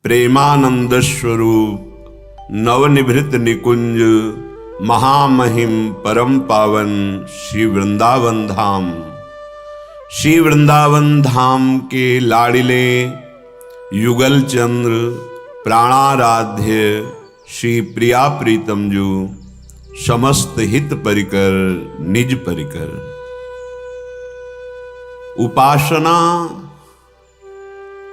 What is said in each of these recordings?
प्रेमानंद स्वरूप नवनिभृत निकुंज महामहिम परम पावन श्री वृंदावन धाम। श्री वृंदावन धाम के लाडिले युगल चंद्र प्राणाराध्य श्री प्रिया प्रीतम जो समस्त हित परिकर निज परिकर। उपासना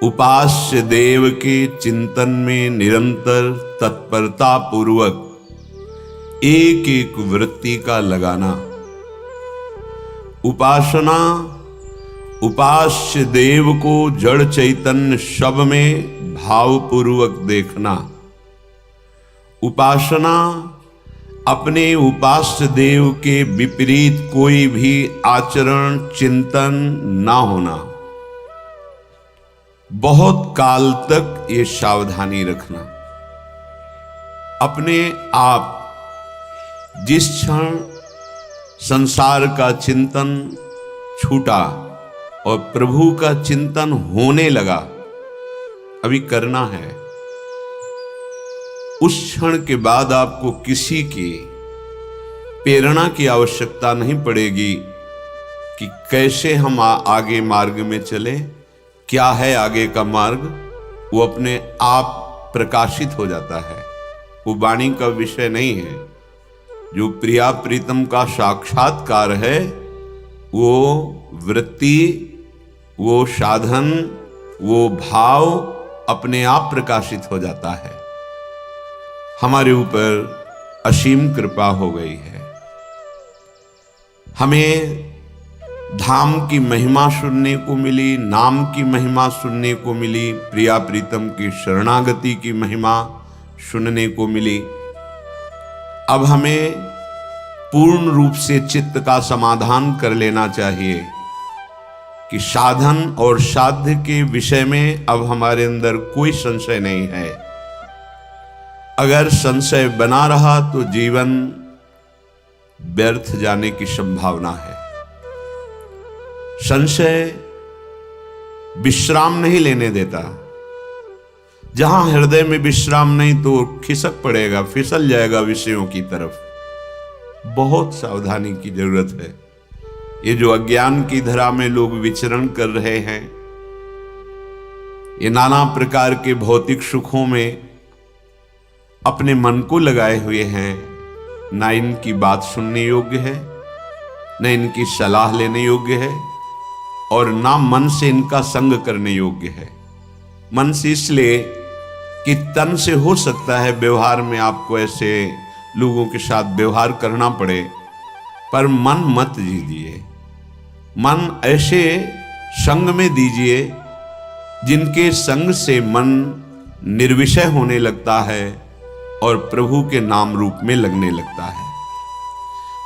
उपास्य देव के चिंतन में निरंतर तत्परता पूर्वक एक एक वृत्ति का लगाना। उपासना उपास्य देव को जड़ चैतन्य सब में भावपूर्वक देखना। उपासना अपने उपास्य देव के विपरीत कोई भी आचरण चिंतन ना होना। बहुत काल तक ये सावधानी रखना। अपने आप जिस क्षण संसार का चिंतन छूटा और प्रभु का चिंतन होने लगा, अभी करना है, उस क्षण के बाद आपको किसी की प्रेरणा की आवश्यकता नहीं पड़ेगी कि कैसे हम आगे मार्ग में चले, क्या है आगे का मार्ग। वो अपने आप प्रकाशित हो जाता है। वो वाणी का विषय नहीं है। जो प्रिया प्रीतम का साक्षात्कार है, वो वृत्ति, वो साधन, वो भाव अपने आप प्रकाशित हो जाता है। हमारे ऊपर असीम कृपा हो गई है। हमें धाम की महिमा सुनने को मिली, नाम की महिमा सुनने को मिली, प्रिया प्रीतम की शरणागति की महिमा सुनने को मिली। अब हमें पूर्ण रूप से चित्त का समाधान कर लेना चाहिए कि साधन और साध्य के विषय में अब हमारे अंदर कोई संशय नहीं है। अगर संशय बना रहा तो जीवन व्यर्थ जाने की संभावना है। संशय विश्राम नहीं लेने देता। जहां हृदय में विश्राम नहीं तो खिसक पड़ेगा, फिसल जाएगा विषयों की तरफ। बहुत सावधानी की जरूरत है। ये जो अज्ञान की धरा में लोग विचरण कर रहे हैं, ये नाना प्रकार के भौतिक सुखों में अपने मन को लगाए हुए हैं, ना इनकी बात सुनने योग्य है, न इनकी सलाह लेने योग्य है, और ना मन से इनका संग करने योग्य है। मन से इसलिए कि तन से हो सकता है व्यवहार में आपको ऐसे लोगों के साथ व्यवहार करना पड़े, पर मन मत दीजिए। मन ऐसे संग में दीजिए जिनके संग से मन निर्विषय होने लगता है और प्रभु के नाम रूप में लगने लगता है।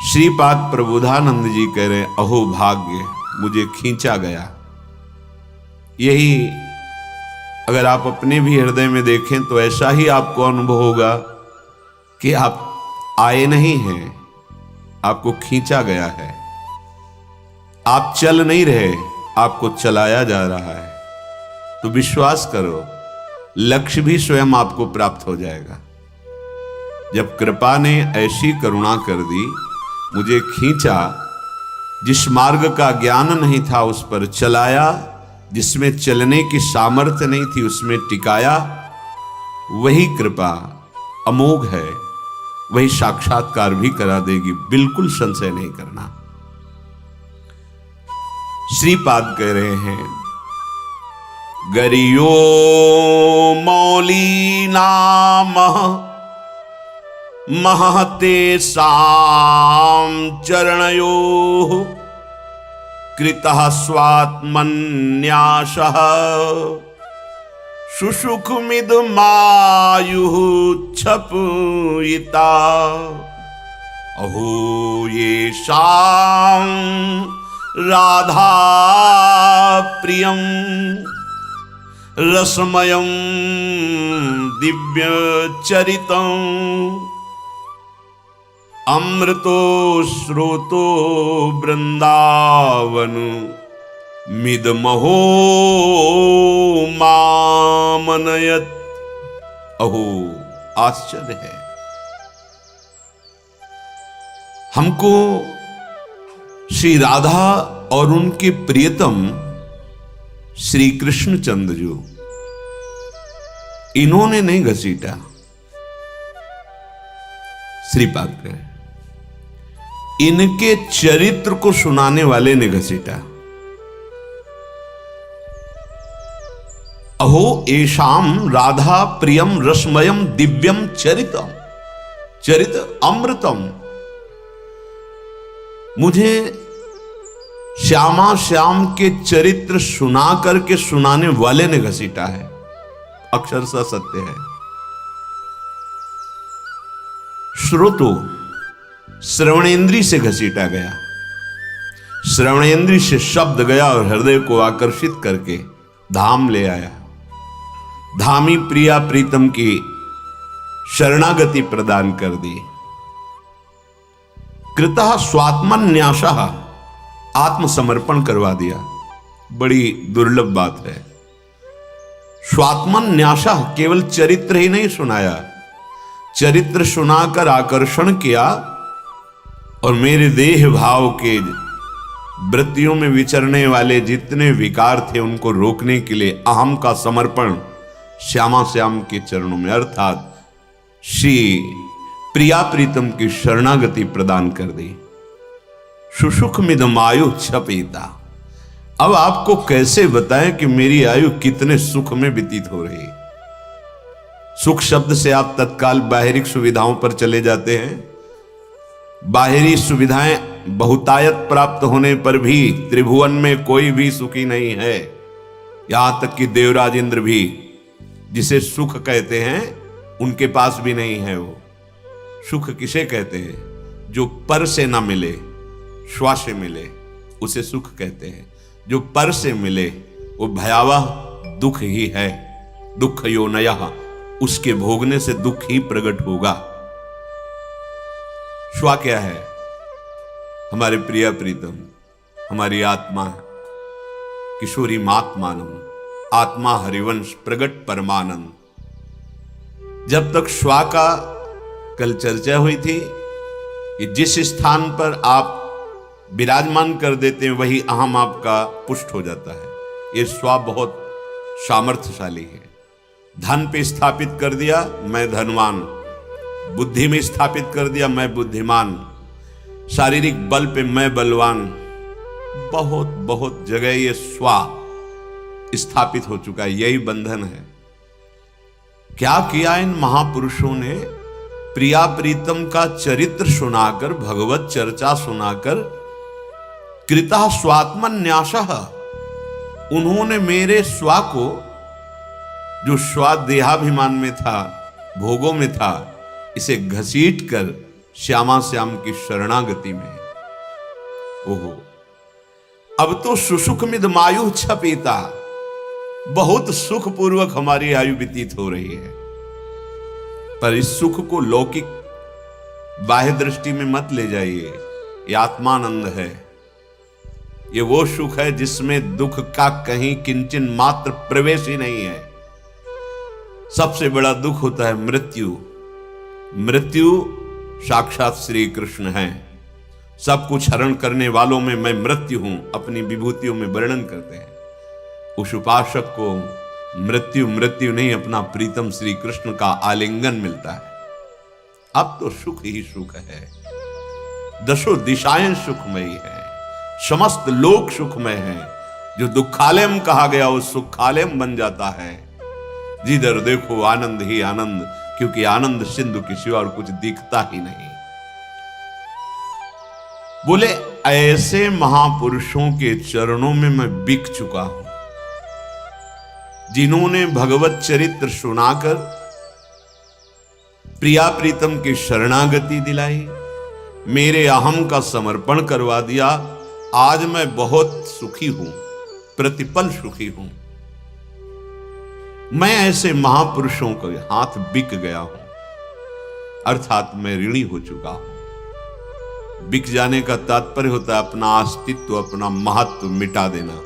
श्रीपाद प्रबोधानंद जी कह रहे, अहो भाग्य मुझे खींचा गया। यही अगर आप अपने भी हृदय में देखें तो ऐसा ही आपको अनुभव होगा कि आप आए नहीं हैं, आपको खींचा गया है। आप चल नहीं रहे, आपको चलाया जा रहा है। तो विश्वास करो, लक्ष्य भी स्वयं आपको प्राप्त हो जाएगा। जब कृपा ने ऐसी करुणा कर दी, मुझे खींचा, जिस मार्ग का ज्ञान नहीं था उस पर चलाया, जिसमें चलने की सामर्थ्य नहीं थी उसमें टिकाया, वही कृपा अमोघ है। वही साक्षात्कार भी करा देगी, बिल्कुल संशय नहीं करना। श्रीपाद कह रहे हैं, गरियो मौली नाम महते साम चरणयोः कृतः स्वात्मन्यासः सुसुखमिदमायुः क्षपयिता। अहो येषां राधा प्रियं रसमयं दिव्यचरितं अमृतो स्रोतो वृंदावन मिदमहो मामनयत्। अहो आश्चर्य है। हमको श्री राधा और उनके प्रियतम श्री कृष्णचंद्र जो इन्होंने नहीं घसीटा, श्रीपाद है, इनके चरित्र को सुनाने वाले ने घसीटा। अहो एषाम राधा प्रियम रसमयम दिव्यम चरितम, चरित अमृतम। मुझे श्यामा श्याम के चरित्र सुना करके सुनाने वाले ने घसीटा है, अक्षरशः सत्य है। श्रोतो श्रवणेंद्री से घसीटा गया, श्रवणेंद्री से शब्द गया और हृदय को आकर्षित करके धाम ले आया। धामी प्रिया प्रीतम की शरणागति प्रदान कर दी। कृतः स्वात्मन्यासः, आत्मसमर्पण करवा दिया। बड़ी दुर्लभ बात है। स्वात्मन्यासः, केवल चरित्र ही नहीं सुनाया, चरित्र सुनाकर आकर्षण किया और मेरे देह भाव के वृत्तियों में विचरने वाले जितने विकार थे उनको रोकने के लिए अहम का समर्पण श्यामा श्याम के चरणों में, अर्थात श्री प्रिया प्रीतम की शरणागति प्रदान कर दी। सुसुखमिदम आयु छपीता। अब आपको कैसे बताएं कि मेरी आयु कितने सुख में व्यतीत हो रही। सुख शब्द से आप तत्काल बाहरी सुविधाओं पर चले जाते हैं। बाहरी सुविधाएं बहुतायत प्राप्त होने पर भी त्रिभुवन में कोई भी सुखी नहीं है। यहां तक कि देवराज इंद्र भी जिसे सुख कहते हैं उनके पास भी नहीं है। वो सुख किसे कहते हैं? जो पर से ना मिले, श्वा से मिले, उसे सुख कहते हैं। जो पर से मिले वो भयावह दुख ही है। दुख योनयः, उसके भोगने से दुख ही प्रकट होगा। श्वा क्या है? हमारे प्रिया प्रीतम, हमारी आत्मा, किशोरी मात्मानम, आत्मा हरिवंश प्रगट परमानंद। जब तक श्वा का कल चर्चा हुई थी कि जिस स्थान पर आप विराजमान कर देते हैं वही अहम आपका पुष्ट हो जाता है। ये स्वा बहुत सामर्थ्यशाली है। धन पे स्थापित कर दिया, मैं धनवान। बुद्धि में स्थापित कर दिया, मैं बुद्धिमान। शारीरिक बल पे मैं बलवान। बहुत बहुत जगह ये स्वा स्थापित हो चुका है। यही बंधन है। क्या किया इन महापुरुषों ने? प्रिया प्रीतम का चरित्र सुनाकर, भगवत चर्चा सुनाकर, कृतः स्वात्मन्यासः, उन्होंने मेरे स्वा को, जो स्वा देहाभिमान में था, भोगों में था, इसे घसीट कर श्यामा श्याम की शरणागति में। ओहो, अब तो सुसुखमिदमायु छपीता, बहुत सुखपूर्वक हमारी आयु व्यतीत हो रही है। पर इस सुख को लौकिक बाह्य दृष्टि में मत ले जाइए। ये आत्मानंद है। ये वो सुख है जिसमें दुख का कहीं किंचन मात्र प्रवेश ही नहीं है। सबसे बड़ा दुख होता है मृत्यु। मृत्यु साक्षात श्री कृष्ण है। सब कुछ हरण करने वालों में मैं मृत्यु हूं, अपनी विभूतियों में वर्णन करते हैं। उस उपासक को मृत्यु मृत्यु नहीं, अपना प्रीतम श्री कृष्ण का आलिंगन मिलता है। अब तो सुख ही सुख है। दशों दिशाएं सुखमयी है। समस्त लोक सुखमय है। जो दुखालयम कहा गया वो सुखालयम बन जाता है। जिधर देखो आनंद ही आनंद, क्योंकि आनंद सिंधु के सिवा और कुछ दिखता ही नहीं। बोले ऐसे महापुरुषों के चरणों में मैं बिक चुका हूं, जिन्होंने भगवत चरित्र सुनाकर प्रिया प्रीतम की शरणागति दिलाई, मेरे अहम का समर्पण करवा दिया। आज मैं बहुत सुखी हूं, प्रतिपल सुखी हूं। मैं ऐसे महापुरुषों के हाथ बिक गया हूं, अर्थात मैं ऋणी हो चुका हूं। बिक जाने का तात्पर्य होता है अपना अस्तित्व, अपना महत्व मिटा देना।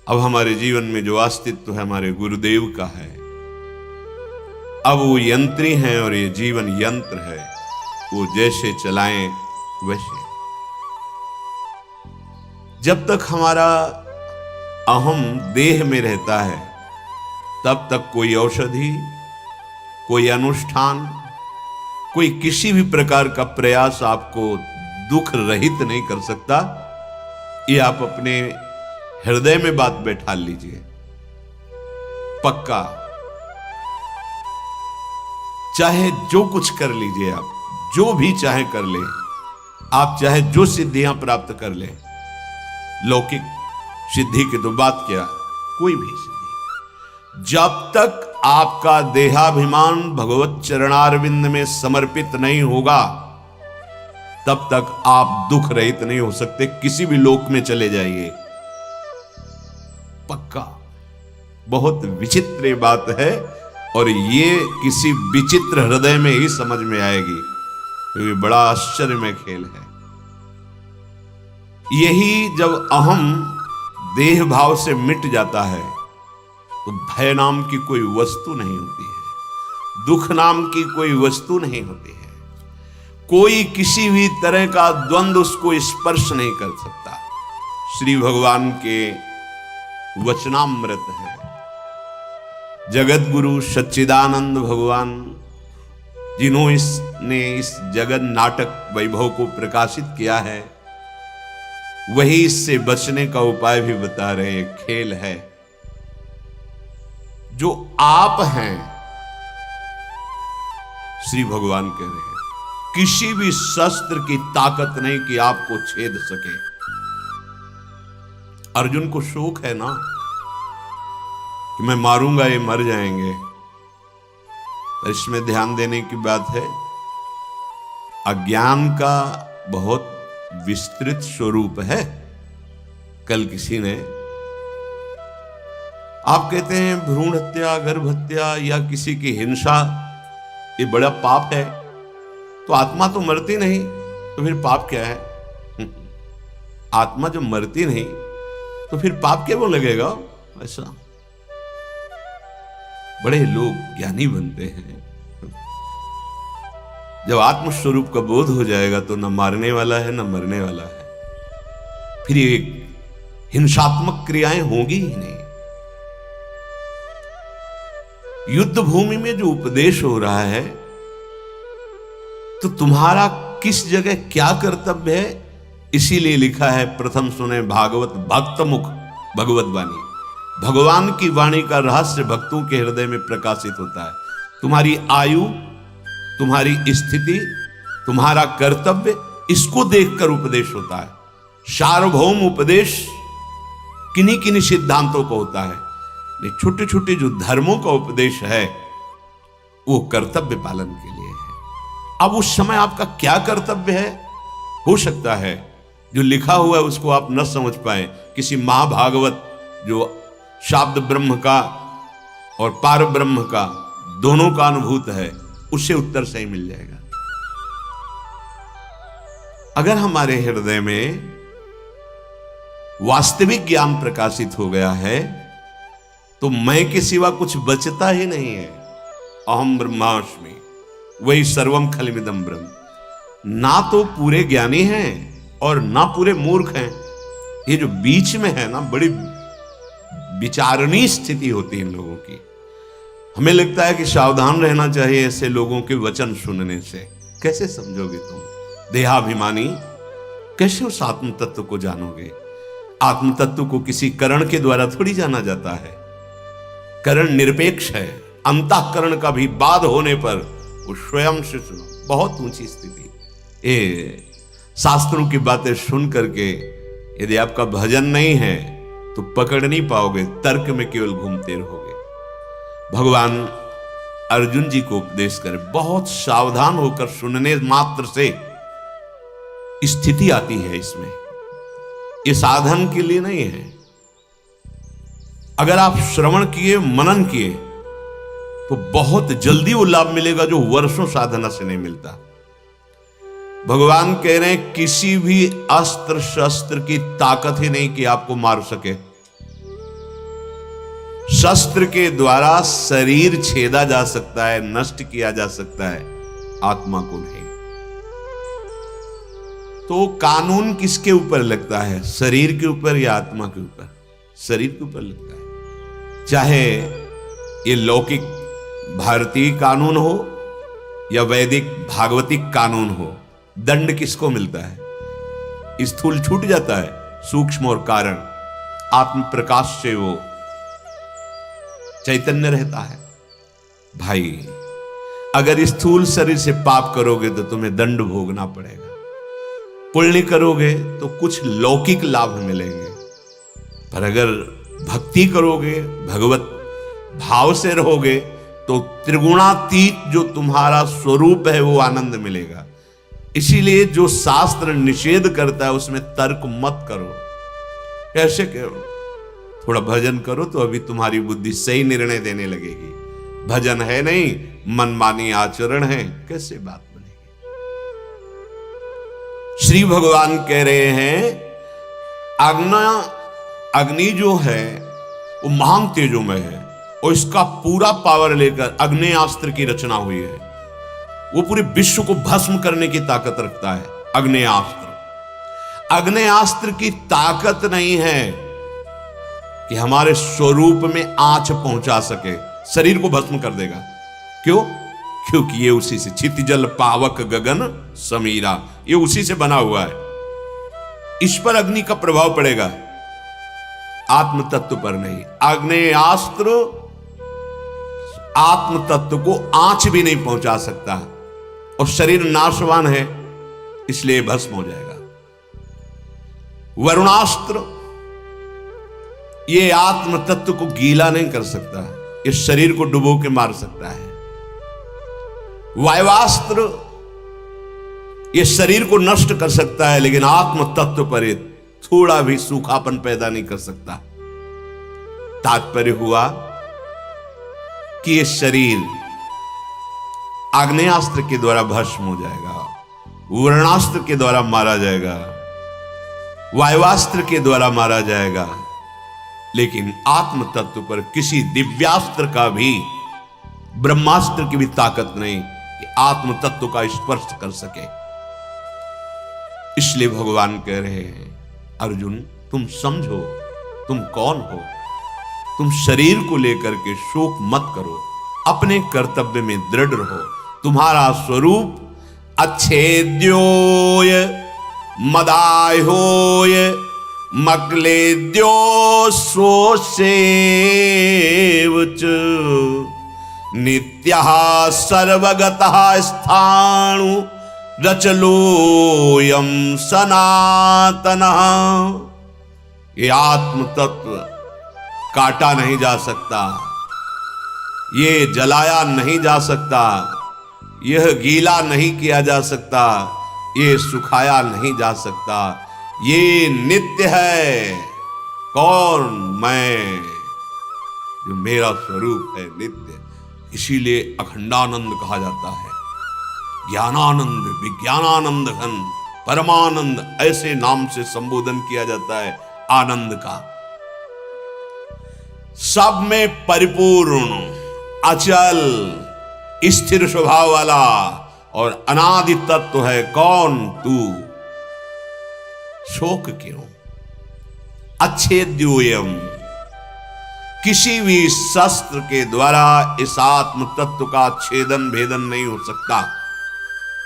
अब हमारे जीवन में जो अस्तित्व है हमारे गुरुदेव का है, अब वो यंत्री हैं और ये जीवन यंत्र है, वो जैसे चलाएं वैसे। जब तक हमारा अहम देह में रहता है तब तक कोई औषधि, कोई अनुष्ठान, कोई किसी भी प्रकार का प्रयास आपको दुख रहित नहीं कर सकता। ये आप अपने हृदय में बात बैठा लीजिए पक्का। चाहे जो कुछ कर लीजिए, आप जो भी चाहे कर ले, आप चाहे जो सिद्धियां प्राप्त कर ले, लौकिक सिद्धि की तो बात क्या, कोई भी सिद्धि, जब तक आपका देहाभिमान भगवत चरणारविंद में समर्पित नहीं होगा तब तक आप दुख रहित नहीं हो सकते। किसी भी लोक में चले जाइए पक्का। बहुत विचित्र बात है और ये किसी विचित्र हृदय में ही समझ में आएगी, क्योंकि बड़ा आश्चर्यमय खेल है। यही जब अहम देह भाव से मिट जाता है तो भय नाम की कोई वस्तु नहीं होती है, दुख नाम की कोई वस्तु नहीं होती है, कोई किसी भी तरह का द्वंद्व उसको स्पर्श नहीं कर सकता। श्री भगवान के वचनामृत है। जगत गुरु सच्चिदानंद भगवान जिन्होंने इस जगत नाटक वैभव को प्रकाशित किया है, वही इससे बचने का उपाय भी बता रहे हैं। खेल है जो आप हैं, श्री भगवान कह रहे हैं, किसी भी शस्त्र की ताकत नहीं कि आपको छेद सके। अर्जुन को शोक है ना कि मैं मारूंगा ये मर जाएंगे, पर इसमें ध्यान देने की बात है, अज्ञान का बहुत विस्तृत स्वरूप है। कल किसी ने, आप कहते हैं भ्रूण हत्या, गर्भ हत्या या किसी की हिंसा ये बड़ा पाप है, तो आत्मा तो मरती नहीं, तो फिर पाप क्या है? आत्मा जब मरती नहीं तो फिर पाप क्यों लगेगा? ऐसा बड़े लोग ज्ञानी बनते हैं। जब आत्मस्वरूप का बोध हो जाएगा तो न मारने वाला है न मरने वाला है, फिर ये हिंसात्मक क्रियाएं होगी ही नहीं। युद्ध भूमि में जो उपदेश हो रहा है, तो तुम्हारा किस जगह क्या कर्तव्य है, इसीलिए लिखा है प्रथम सुने भागवत भक्त मुख भगवत वाणी। भगवान की वाणी का रहस्य भक्तों के हृदय में प्रकाशित होता है। तुम्हारी आयु, तुम्हारी स्थिति, तुम्हारा कर्तव्य, इसको देखकर उपदेश होता है। सार्वभौम उपदेश किन्हीं किन्हीं सिद्धांतों को होता है, लेकिन छोटे छोटे जो धर्मों का उपदेश है वो कर्तव्य पालन के लिए है। अब उस समय आपका क्या कर्तव्य है, हो सकता है जो लिखा हुआ है उसको आप न समझ पाए। किसी महाभागवत जो शाब्द ब्रह्म का और पार ब्रह्म का दोनों का अनुभूत है, उससे उत्तर सही मिल जाएगा। अगर हमारे हृदय में वास्तविक ज्ञान प्रकाशित हो गया है तो मैं के सिवा कुछ बचता ही नहीं है। अहम ब्रह्मास्मि वही सर्वम खलमिदं ब्रह्म। ना तो पूरे ज्ञानी हैं और ना पूरे मूर्ख हैं, ये जो बीच में है ना, बड़ी विचारणीय स्थिति होती है इन लोगों की। हमें लगता है कि सावधान रहना चाहिए ऐसे लोगों के वचन सुनने से। कैसे समझोगे तुम? देहाभिमानी कैसे उस आत्म तत्व को जानोगे? आत्म तत्व को किसी करण के द्वारा थोड़ी जाना जाता है। करण निरपेक्ष है, अंतःकरण का भी बाध होने पर वो स्वयं से बहुत ऊंची स्थिति। ये शास्त्रों की बातें सुन करके यदि आपका भजन नहीं है तो पकड़ नहीं पाओगे, तर्क में केवल घूमते रहोगे। भगवान अर्जुन जी को उपदेश करें, बहुत सावधान होकर सुनने मात्र से स्थिति आती है इसमें, ये साधन के लिए नहीं है। अगर आप श्रवण किए, मनन किए तो बहुत जल्दी वो लाभ मिलेगा जो वर्षों साधना से नहीं मिलता। भगवान कह रहे हैं किसी भी अस्त्र शस्त्र की ताकत ही नहीं कि आपको मार सके। शस्त्र के द्वारा शरीर छेदा जा सकता है, नष्ट किया जा सकता है, आत्मा को नहीं। तो कानून किसके ऊपर लगता है, शरीर के ऊपर या आत्मा के ऊपर? शरीर के ऊपर लगता है। चाहे ये लौकिक भारतीय कानून हो या वैदिक भागवतिक कानून हो, दंड किसको मिलता है? स्थूल छूट जाता है, सूक्ष्म और कारण आत्म प्रकाश से वो चैतन्य रहता है। भाई, अगर स्थूल शरीर से पाप करोगे तो तुम्हें दंड भोगना पड़ेगा, पुण्य करोगे तो कुछ लौकिक लाभ मिलेंगे, पर अगर भक्ति करोगे, भगवत भाव से रहोगे, तो त्रिगुणातीत जो तुम्हारा स्वरूप है वो आनंद मिलेगा। इसीलिए जो शास्त्र निषेध करता है उसमें तर्क मत करो। कैसे करो? थोड़ा भजन करो तो अभी तुम्हारी बुद्धि सही निर्णय देने लगेगी। भजन है नहीं, मनमानी आचरण है, कैसे बात बनेगी? श्री भगवान कह रहे हैं अग्नि जो है वो महान तेजोमय है, और इसका पूरा पावर लेकर अग्नेयास्त्र की रचना हुई है। वो पूरे विश्व को भस्म करने की ताकत रखता है अग्नेयास्त्र। अग्नेयास्त्र की ताकत नहीं है कि हमारे स्वरूप में आंच पहुंचा सके, शरीर को भस्म कर देगा। क्यों? क्योंकि ये उसी से, क्षितिजल पावक गगन समीरा, ये उसी से बना हुआ है। इस पर अग्नि का प्रभाव पड़ेगा, आत्म तत्व पर नहीं। आग्नेयास्त्र आत्म तत्व को आंच भी नहीं पहुंचा सकता, और शरीर नाशवान है इसलिए भस्म हो जाएगा। वरुणास्त्र ये आत्म तत्व को गीला नहीं कर सकता, ये शरीर को डुबो के मार सकता है। वायवास्त्र ये शरीर को नष्ट कर सकता है, लेकिन आत्म तत्व पर ये थोड़ा भी सूखापन पैदा नहीं कर सकता। तात्पर्य हुआ कि ये शरीर आग्नेयास्त्र के द्वारा भस्म हो जाएगा, वर्णास्त्र के द्वारा मारा जाएगा, वायवास्त्र के द्वारा मारा जाएगा, लेकिन आत्म तत्व पर किसी दिव्यास्त्र का भी, ब्रह्मास्त्र की भी ताकत नहीं कि आत्म तत्व का स्पर्श कर सके। इसलिए भगवान कह रहे हैं अर्जुन, तुम समझो तुम कौन हो। तुम शरीर को लेकर के शोक मत करो, अपने कर्तव्य में दृढ़ रहो। तुम्हारा स्वरूप अच्छेद्योय मदाह्योय मक्लेद्यो सोसेवच नित्यः सर्वगतः स्थाणु रचलोयम सनातनः। ये आत्म तत्व काटा नहीं जा सकता, ये जलाया नहीं जा सकता, यह गीला नहीं किया जा सकता, ये सुखाया नहीं जा सकता, ये नित्य है। कौन? मैं, जो मेरा स्वरूप है नित्य। इसीलिए अखंडानंद कहा जाता है, ज्ञानानंद, विज्ञानानंद घन, परमानंद, ऐसे नाम से संबोधन किया जाता है आनंद का। सब में परिपूर्ण, अचल, स्थिर स्वभाव वाला और अनादि तत्व है। कौन? तू। शोक क्यों? अच्छेद्योयम, किसी भी शस्त्र के द्वारा इस आत्म तत्व का छेदन भेदन नहीं हो सकता।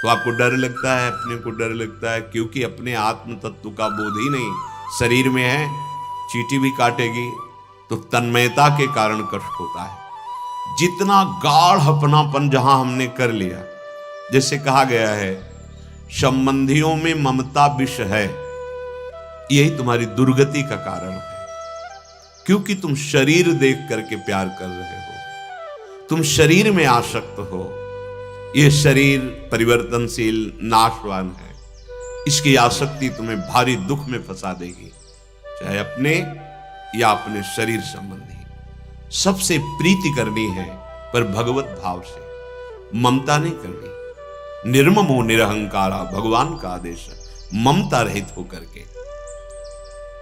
तो आपको डर लगता है, अपने को डर लगता है, क्योंकि अपने आत्म तत्व का बोध ही नहीं शरीर में है। चींटी भी काटेगी तो तन्मयता के कारण कष्ट होता है। जितना गाढ़ अपनापन जहां हमने कर लिया, जैसे कहा गया है संबंधियों में ममता विष है, यही तुम्हारी दुर्गति का कारण है। क्योंकि तुम शरीर देख करके प्यार कर रहे हो, तुम शरीर में आसक्त हो। यह शरीर परिवर्तनशील, नाशवान है, इसकी आसक्ति तुम्हें भारी दुख में फंसा देगी, चाहे अपने या अपने शरीर संबंधी। सबसे प्रीति करनी है पर भगवत भाव से, ममता नहीं करनी। निर्ममो निरहंकारा, भगवान का आदेश है, ममता रहित होकर के।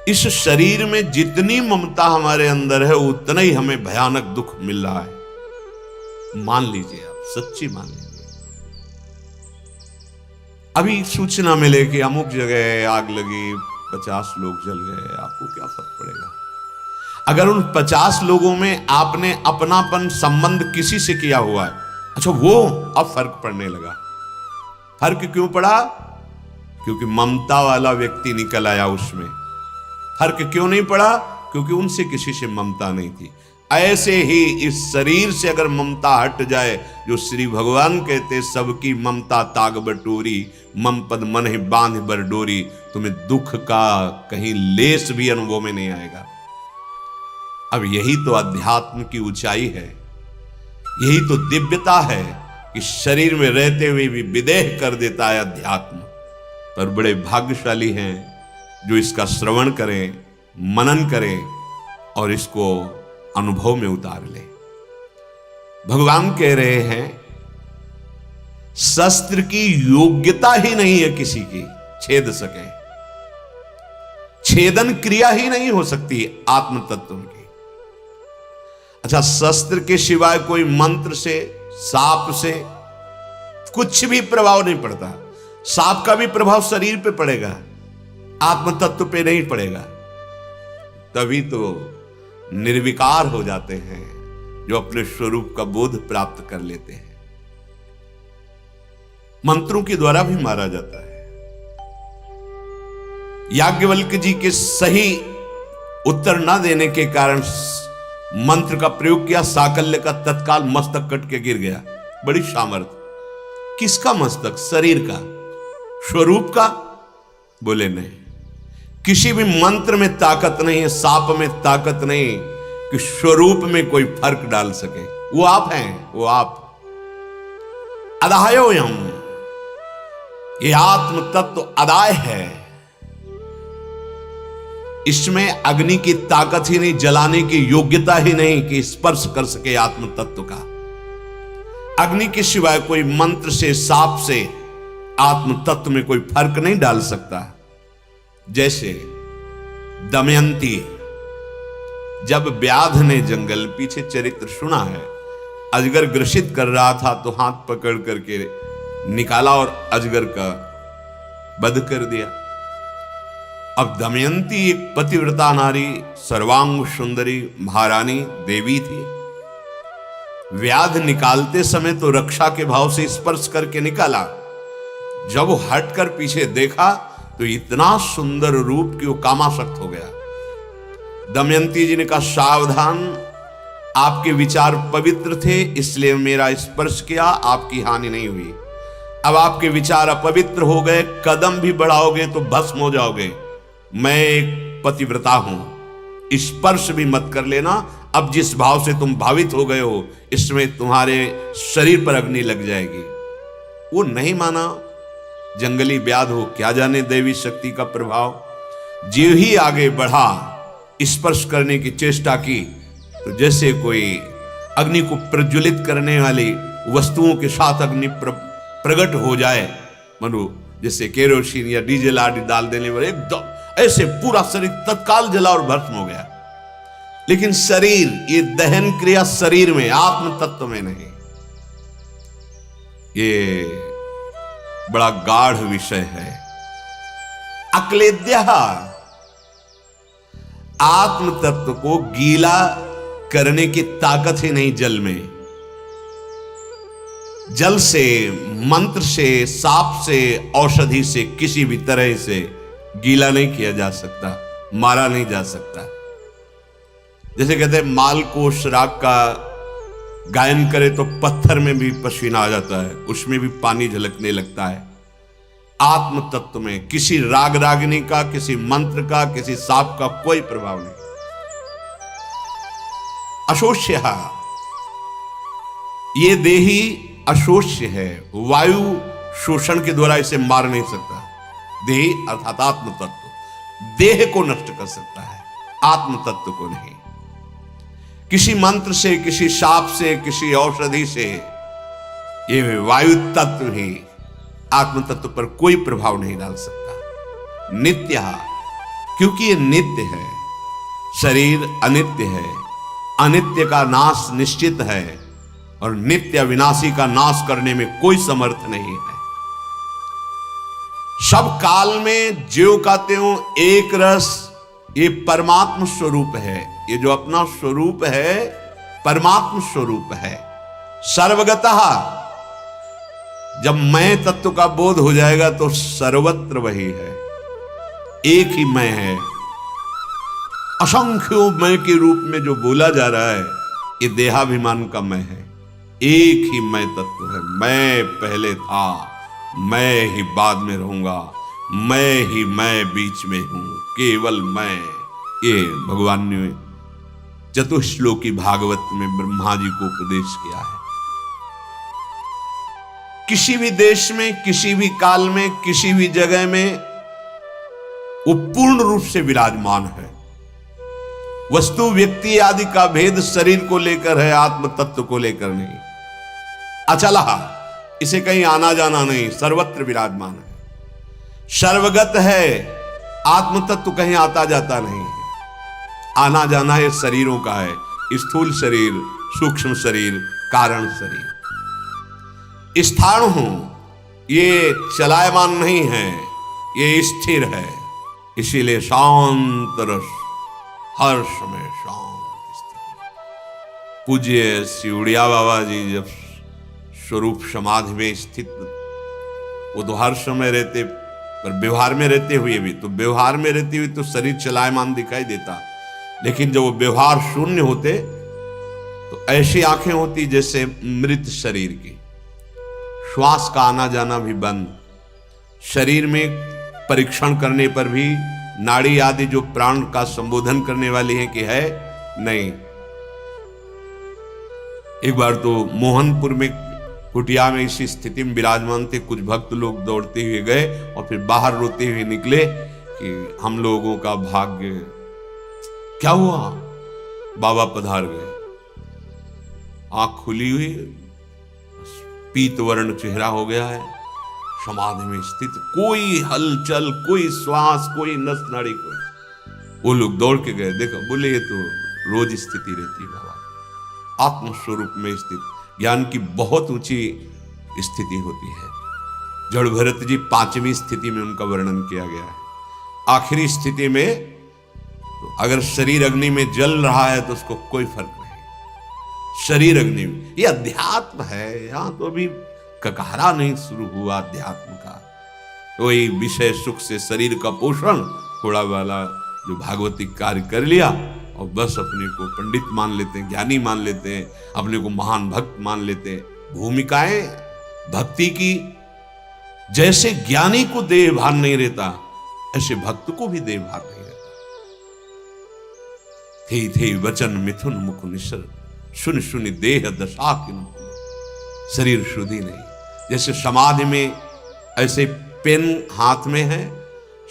इस शरीर में जितनी ममता हमारे अंदर है उतना ही हमें भयानक दुख मिल रहा है। मान लीजिए, आप सच्ची मान लीजिए, अभी सूचना मिले कि अमुक जगह आग लगी, 50 लोग जल गए, आपको क्या फर्क पड़ेगा? अगर उन 50 लोगों में आपने अपनापन संबंध किसी से किया हुआ है, अच्छा वो अब फर्क पड़ने लगा। फर्क क्यों पड़ा? क्योंकि ममता वाला व्यक्ति निकल आया उसमें। फर्क क्यों नहीं पड़ा? क्योंकि उनसे किसी से ममता नहीं थी। ऐसे ही इस शरीर से अगर ममता हट जाए, जो श्री भगवान कहते सबकी ममता ताग बटोरी, मम पद मन ही बांध बर डोरी, तुम्हें दुख का कहीं लेस भी अनुभव में नहीं आएगा। अब यही तो अध्यात्म की ऊंचाई है, यही तो दिव्यता है कि शरीर में रहते हुए भी विदेह कर देता है अध्यात्म। पर बड़े भाग्यशाली हैं जो इसका श्रवण करें, मनन करें और इसको अनुभव में उतार ले। भगवान कह रहे हैं शस्त्र की योग्यता ही नहीं है किसी की छेद सके, छेदन क्रिया ही नहीं हो सकती आत्म तत्व की। अच्छा, शस्त्र के सिवाय कोई मंत्र से, सांप से कुछ भी प्रभाव नहीं पड़ता। सांप का भी प्रभाव शरीर पे पड़ेगा, आत्म तत्व पे नहीं पड़ेगा। तभी तो निर्विकार हो जाते हैं जो अपने स्वरूप का बोध प्राप्त कर लेते हैं। मंत्रों के द्वारा भी मारा जाता है। याज्ञवल्क्य जी के सही उत्तर न देने के कारण मंत्र का प्रयोग किया, साकल्य का तत्काल मस्तक कट के गिर गया। बड़ी सामर्थ्य। किसका मस्तक? शरीर का, स्वरूप का? बोले नहीं, किसी भी मंत्र में ताकत नहीं है, साप में ताकत नहीं कि स्वरूप में कोई फर्क डाल सके। वो आप हैं, वो आप। अदायोयम, ये आत्म तत्व अदाय है। इसमें अग्नि की ताकत ही नहीं, जलाने की योग्यता ही नहीं कि स्पर्श कर सके आत्म तत्व का। अग्नि के सिवाय कोई मंत्र से, साप से आत्म तत्व में कोई फर्क नहीं डाल सकता। जैसे दमयंती, जब व्याध ने जंगल, पीछे चरित्र सुना है, अजगर ग्रसित कर रहा था तो हाथ पकड़ करके निकाला और अजगर का वध कर दिया। अब दमयंती एक पतिव्रता नारी, सर्वांग सुंदरी महारानी देवी थी। व्याध निकालते समय तो रक्षा के भाव से स्पर्श करके निकाला, जब वो हटकर पीछे देखा तो इतना सुंदर रूप कि वो कामासक्त हो गया। दमयंती जी ने कहा, सावधान, आपके विचार पवित्र थे इसलिए मेरा स्पर्श किया, आपकी हानि नहीं हुई। अब आपके विचार अपवित्र हो गए, कदम भी बढ़ाओगे तो भस्म हो जाओगे। मैं एक पतिव्रता हूं, स्पर्श भी मत कर लेना। अब जिस भाव से तुम भावित हो गए हो, इसमें तुम्हारे शरीर पर अग्नि लग जाएगी। वो नहीं माना। जंगली व्याध हो, क्या जाने दैवी शक्ति का प्रभाव। जीव ही आगे बढ़ा, स्पर्श करने की चेष्टा की तो जैसे कोई अग्नि को प्रज्वलित करने वाली वस्तुओं के साथ अग्नि प्रकट हो जाए, मनु जैसे केरोसिन या डीजल आदि डाल देने वाले, एकदम ऐसे पूरा शरीर तत्काल जला और भस्म हो गया। लेकिन शरीर, ये दहन क्रिया शरीर में, आत्म तत्व में नहीं। ये बड़ा गाढ़ विषय है। अक्लेद्या, आत्म तत्व को गीला करने की ताकत ही नहीं जल में। जल से, मंत्र से, साप से, औषधि से, किसी भी तरह से गीला नहीं किया जा सकता, मारा नहीं जा सकता। जैसे कहते हैं माल को राग का गायन करे तो पत्थर में भी पसीना आ जाता है, उसमें भी पानी झलकने लगता है। आत्म तत्व में किसी राग रागिनी का, किसी मंत्र का, किसी साप का कोई प्रभाव नहीं। अशोष्य, ये देही अशोष्य है, वायु शोषण के द्वारा इसे मार नहीं सकता। देही अर्थात आत्म तत्व देह को नष्ट कर सकता है, आत्म तत्व को नहीं। किसी मंत्र से, किसी शाप से, किसी औषधि से, ये वायु तत्व ही आत्म तत्व पर कोई प्रभाव नहीं डाल सकता। नित्य, क्योंकि ये नित्य है, शरीर अनित्य है, अनित्य का नाश निश्चित है और नित्य अविनाशी का नाश करने में कोई समर्थ नहीं है। सब काल में ज्यों का त्यों एक रस, ये परमात्म स्वरूप है। ये जो अपना स्वरूप है परमात्म स्वरूप है। सर्वगतः जब मैं तत्व का बोध हो जाएगा तो सर्वत्र वही है, एक ही मैं है। असंख्यों मैं के रूप में जो बोला जा रहा है ये देहाभिमान का मैं है। एक ही मैं तत्व है। मैं पहले था, मैं ही बाद में रहूंगा, मैं बीच में हूं, केवल मैं। ये भगवान ने चतुश्लोकी भागवत में ब्रह्मा जी को उपदेश किया है। किसी भी देश में, किसी भी काल में, किसी भी जगह में वो पूर्ण रूप से विराजमान है। वस्तु व्यक्ति आदि का भेद शरीर को लेकर है, आत्म तत्व को लेकर नहीं। अचला, इसे कहीं आना जाना नहीं, सर्वत्र विराजमान है। सर्वगत है, आत्म तत्व कहीं आता जाता नहीं है। आना जाना ये शरीरों का है, स्थूल शरीर, सूक्ष्म शरीर, कारण शरीर। स्थान हूं, ये चलायमान नहीं है, ये स्थिर है। इसीलिए शांत रस, हर समय शांत स्थिति। पूज्य सिउड़िया बाबा जी जब स्वरूप समाधि में स्थित, वो तो हर समय रहते, पर व्यवहार में रहते हुए भी, तो व्यवहार में रहते हुए तो शरीर चलायमान दिखाई देता, लेकिन जब वो व्यवहार शून्य होते तो ऐसी आंखें होती जैसे मृत शरीर की। श्वास का आना जाना भी बंद। शरीर में परीक्षण करने पर भी नाड़ी आदि जो प्राण का संबोधन करने वाली है कि है नहीं। एक बार तो मोहनपुर में कुटिया में इसी स्थिति में विराजमान थे। कुछ भक्त लोग दौड़ते हुए गए और फिर बाहर रोते हुए निकले कि हम लोगों का भाग्य क्या हुआ। बाबा पधार गए, आंख खुली हुई, पीत वर्ण चेहरा हो गया है, समाधि में स्थित, कोई हलचल, कोई श्वास, कोई नस नाड़ी, कोई। वो लोग दौड़ के गए, देखो, बोले ये तो रोज स्थिति रहती है बाबा। आत्म स्वरूप में स्थित ज्ञान की बहुत ऊंची स्थिति होती है। जड़ भरत जी 5वीं स्थिति में उनका वर्णन किया गया है। आखिरी स्थिति में तो अगर शरीर अग्नि में जल रहा है तो उसको कोई फर्क नहीं। शरीर अग्नि में, ये अध्यात्म है। यहां तो अभी ककहरा नहीं शुरू हुआ अध्यात्म का। वही विषय सुख से शरीर का पोषण थोड़ा वाला जो भागवतिक कार्य कर लिया और बस अपने को पंडित मान लेते हैं, ज्ञानी मान लेते हैं, अपने को महान भक्त मान लेते हैं। भूमिकाएं भक्ति की, जैसे ज्ञानी को देह भान नहीं रहता ऐसे भक्त को भी देह भान नहीं रहता। थे वचन मिथुन मुख निसर, सुन सुनि देह दशा किन। शरीर शुद्धि नहीं। जैसे समाधि में ऐसे पेन हाथ में है,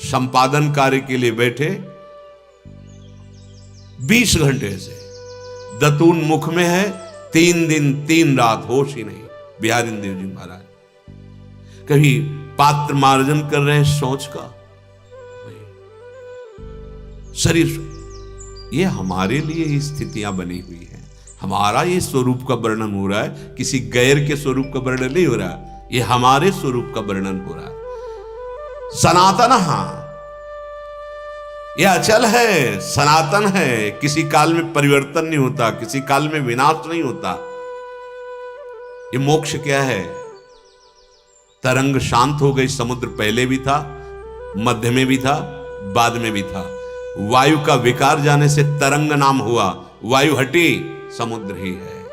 संपादन कार्य के लिए बैठे 20 घंटे से, दतून मुख में है, 3 दिन 3 रात होश ही नहीं। बिहारी देव जी महाराज कभी पात्र मार्जन कर रहे हैं सोच का। शरीर, ये हमारे लिए ही स्थितियां बनी हुई हैं। हमारा ये स्वरूप का वर्णन हो रहा है, किसी गैर के स्वरूप का वर्णन नहीं हो रहा, ये हमारे स्वरूप का वर्णन हो रहा है। सनातन, हाँ, यह अचल है, सनातन है। किसी काल में परिवर्तन नहीं होता, किसी काल में विनाश नहीं होता। ये मोक्ष क्या है? तरंग शांत हो गई, समुद्र पहले भी था, मध्य में भी था, बाद में भी था। वायु का विकार जाने से तरंग नाम हुआ, वायु हटी, समुद्र ही है।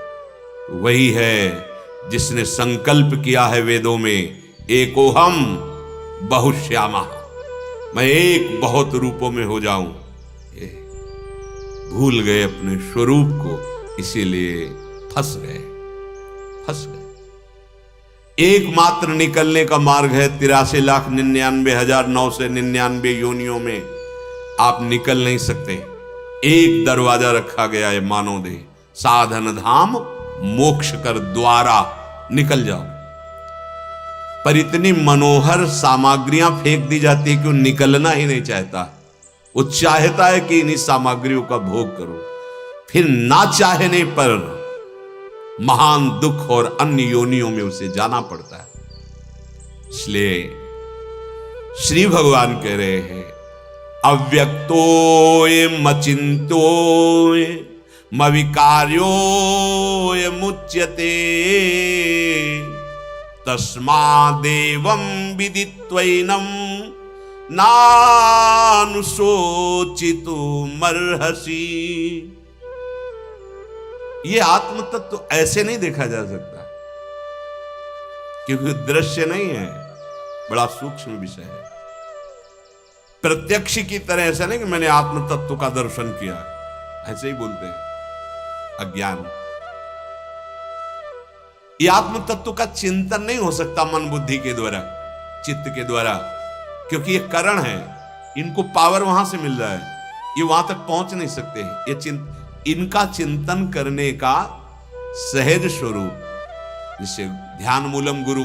वही है जिसने संकल्प किया है वेदों में, एकोहम बहुश्यामा, मैं एक बहुत रूपों में हो जाऊं। ये भूल गए अपने स्वरूप को, इसीलिए फंस गए। एकमात्र निकलने का मार्ग है 83,99,999 योनियों में आप निकल नहीं सकते। एक दरवाजा रखा गया है, मानव देह, साधन धाम मोक्ष कर द्वारा निकल जाओ। पर इतनी मनोहर सामग्रियां फेंक दी जाती है कि वो निकलना ही नहीं चाहता। वो चाहता है कि इन्हीं सामग्रियों का भोग करो, फिर ना चाहने पर महान दुख और अन्य योनियों में उसे जाना पड़ता है। इसलिए श्री भगवान कह रहे हैं अव्यक्तोय मचिंतोय मविकार्योय मुच्यते तस्मादेवं विदित्वैनं नानुशोचितुमर्हसि। ये आत्म तत्व तो ऐसे नहीं देखा जा सकता, क्योंकि दृश्य नहीं है, बड़ा सूक्ष्म विषय है। प्रत्यक्ष की तरह ऐसा नहीं कि मैंने आत्म तत्व का दर्शन किया, ऐसे ही बोलते हैं, अज्ञान। ये आत्म तत्व का चिंतन नहीं हो सकता मन बुद्धि के द्वारा, चित्त के द्वारा, क्योंकि ये करण है, इनको पावर वहां से मिल रहा है, ये वहां तक पहुंच नहीं सकते। ये इनका चिंतन करने का सहज स्वरूप, जिसे ध्यान मूलम गुरु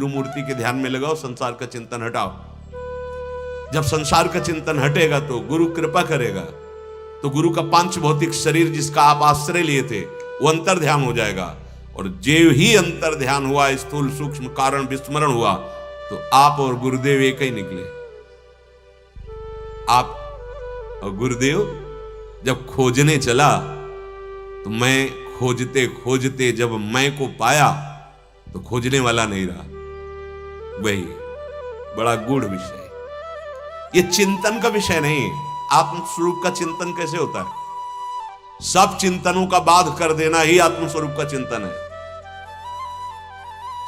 मूर्ति के ध्यान में लगाओ, संसार का चिंतन हटाओ। जब संसार का चिंतन हटेगा तो गुरु कृपा करेगा, तो गुरु का पांच भौतिक शरीर जिसका आप आश्रय लिए थे वो अंतर ध्यान हो जाएगा, और जो ही अंतर ध्यान हुआ, स्थूल सूक्ष्म कारण विस्मरण हुआ, तो आप और गुरुदेव एक ही निकले। आप और गुरुदेव जब खोजने चला तो मैं खोजते खोजते जब मैं को पाया तो खोजने वाला नहीं रहा। वही बड़ा गूढ़ विषय, ये चिंतन का विषय नहीं। आत्मस्वरूप का चिंतन कैसे होता है? सब चिंतनों का बाध कर देना ही आत्मस्वरूप का चिंतन है।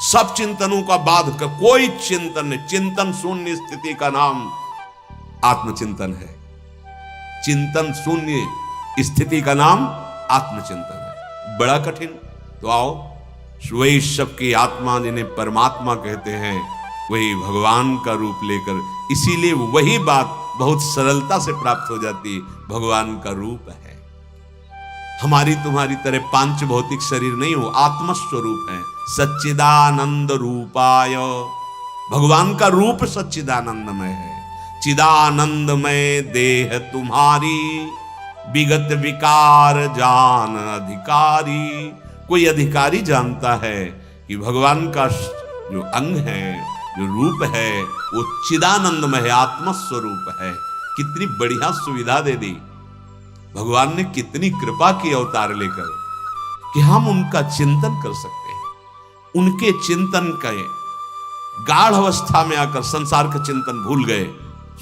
सब चिंतनों का बाध कर, कोई चिंतन नहीं, चिंतन शून्य स्थिति का नाम आत्मचिंतन है। चिंतन शून्य स्थिति का नाम आत्मचिंतन है। बड़ा कठिन। तो आओ, वही सबकी आत्मा जिन्हें परमात्मा कहते हैं, वही भगवान का रूप लेकर, इसीलिए वही बात बहुत सरलता से प्राप्त हो जाती है। भगवान का रूप है, हमारी तुम्हारी तरह पांच भौतिक शरीर नहीं हो, आत्मस्वरूप है। सच्चिदानंद रूपाय, भगवान का रूप सच्चिदानंदमय है। चिदानंदमय देह तुम्हारी, विगत विकार जान अधिकारी। कोई अधिकारी जानता है कि भगवान का जो अंग है, जो रूप है, वो चिदानंदमय है, आत्मस्वरूप है। कितनी बढ़िया सुविधा दे दी भगवान ने, कितनी कृपा की अवतार लेकर कि हम उनका चिंतन कर सकते हैं। उनके चिंतन के गाढ़ अवस्था में आकर संसार का चिंतन भूल गए,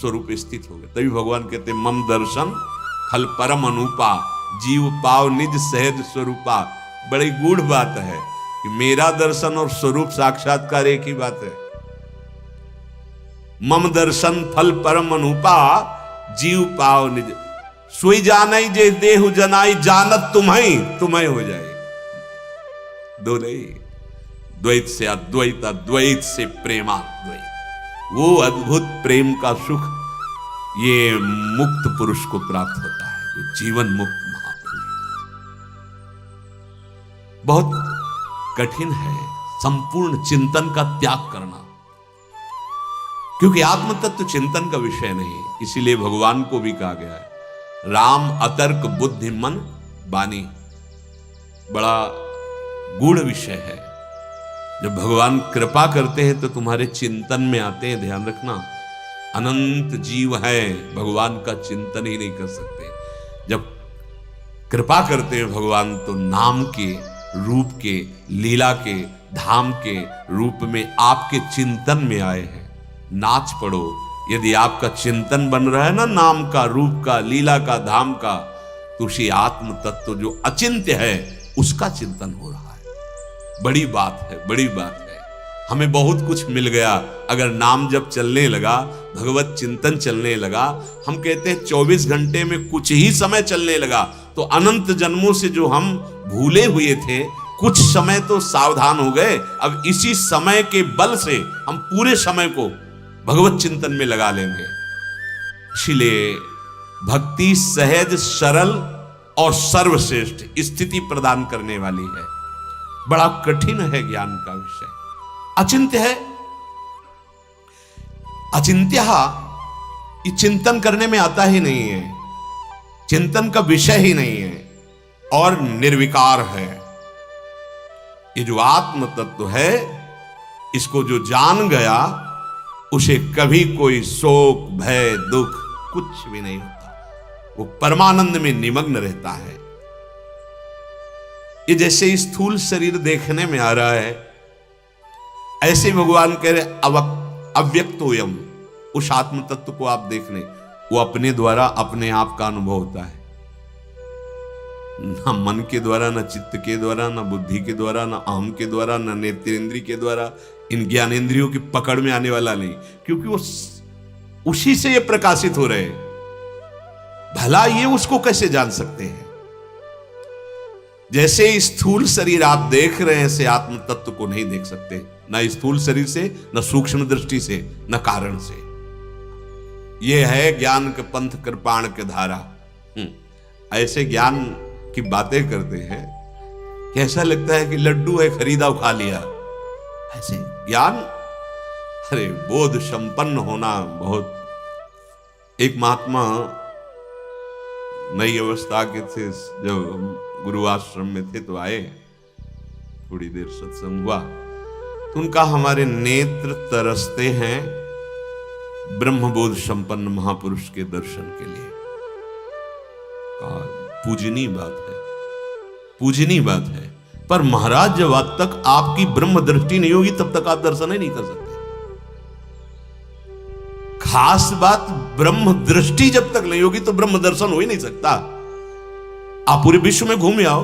स्वरूप स्थित हो गए। तभी भगवान कहते मम दर्शन फल परम अनुपा, जीव पाव निज सहज स्वरूपा। बड़ी गूढ़ बात है कि मेरा दर्शन और स्वरूप साक्षात्कार एक ही बात है। मम दर्शन फल परम अनुपा, जीव पाव निज सोई जानाई जे देहु जनाई, जानत तुम्हें हो जाए। दो नहीं, द्वैत से अद्वैत, अद्वैत से प्रेमाद्वैत। वो अद्भुत प्रेम का सुख ये मुक्त पुरुष को प्राप्त होता है, जो जीवन मुक्त महापुरुष। बहुत कठिन है संपूर्ण चिंतन का त्याग करना, क्योंकि आत्म तत्व चिंतन का विषय नहीं। इसीलिए भगवान को भी कहा गया है राम अतर्क बुद्धि मन बानी। बड़ा गूढ़ विषय है। जब भगवान कृपा करते हैं तो तुम्हारे चिंतन में आते हैं, ध्यान रखना। अनंत जीव है, भगवान का चिंतन ही नहीं कर सकते। जब कृपा करते हैं भगवान तो नाम के, रूप के, लीला के, धाम के रूप में आपके चिंतन में आए हैं। नाच पड़ो, यदि आपका चिंतन बन रहा है ना, नाम का, रूप का, लीला का, धाम का, तो उसी आत्म तत्व जो अचिंत्य है उसका चिंतन हो रहा है। बड़ी बात है, बड़ी बात है। हमें बहुत कुछ मिल गया अगर नाम जब चलने लगा, भगवत चिंतन चलने लगा। हम कहते हैं 24 घंटे में कुछ ही समय चलने लगा, तो अनंत जन्मों से जो हम भूले हुए थे, कुछ समय तो सावधान हो गए। अब इसी समय के बल से हम पूरे समय को भगवत चिंतन में लगा लेंगे। इसलिए भक्ति सहज, सरल और सर्वश्रेष्ठ स्थिति प्रदान करने वाली है। बड़ा कठिन है ज्ञान का विषय। अचिंत्य है। अचिंत्य ये चिंतन करने में आता ही नहीं है, चिंतन का विषय ही नहीं है और निर्विकार है। ये जो आत्म तत्व है, इसको जो जान गया उसे कभी कोई शोक भय दुख कुछ भी नहीं होता, वो परमानंद में निमग्न रहता है। ये जैसे स्थूल शरीर देखने में आ रहा है, ऐसे भगवान कह रहे अव्यक्तोयम, उस आत्म तत्व को आप देख लें, वो अपने द्वारा अपने आप का अनुभव होता है, ना मन के द्वारा, ना चित्त के द्वारा, ना बुद्धि के द्वारा, ना अहम के द्वारा, ना नेत्रेंद्रिय के द्वारा, इन ज्ञानेंद्रियों की पकड़ में आने वाला नहीं, क्योंकि वो उसी से ये प्रकाशित हो रहे हैं। भला ये उसको कैसे जान सकते हैं? जैसे स्थूल शरीर आप देख रहे हैं, ऐसे आत्म तत्व को नहीं देख सकते, ना स्थूल शरीर से, ना सूक्ष्म दृष्टि से, न कारण से। ये है ज्ञान के पंथ कृपाण के धारा। ऐसे ज्ञान की बातें करते हैं कि ऐसा लगता है कि लड्डू है, खरीदा खा लिया। ऐसे ज्ञान, अरे बोध संपन्न होना बहुत। एक महात्मा नई अवस्था के थे, जब हम गुरु आश्रम में थे तो आए, थोड़ी देर सत्संग हुआ तो उनका हमारे नेत्र तरसते हैं ब्रह्मबोध संपन्न महापुरुष के दर्शन के लिए। पूजनीय बात है, पूजनीय बात है, पर महाराज जब तक आपकी ब्रह्म दृष्टि नहीं होगी तब तक आप दर्शन ही नहीं कर सकते। खास बात, ब्रह्म दृष्टि जब तक नहीं होगी तो ब्रह्म दर्शन हो ही नहीं सकता। आप पूरे विश्व में घूम आओ,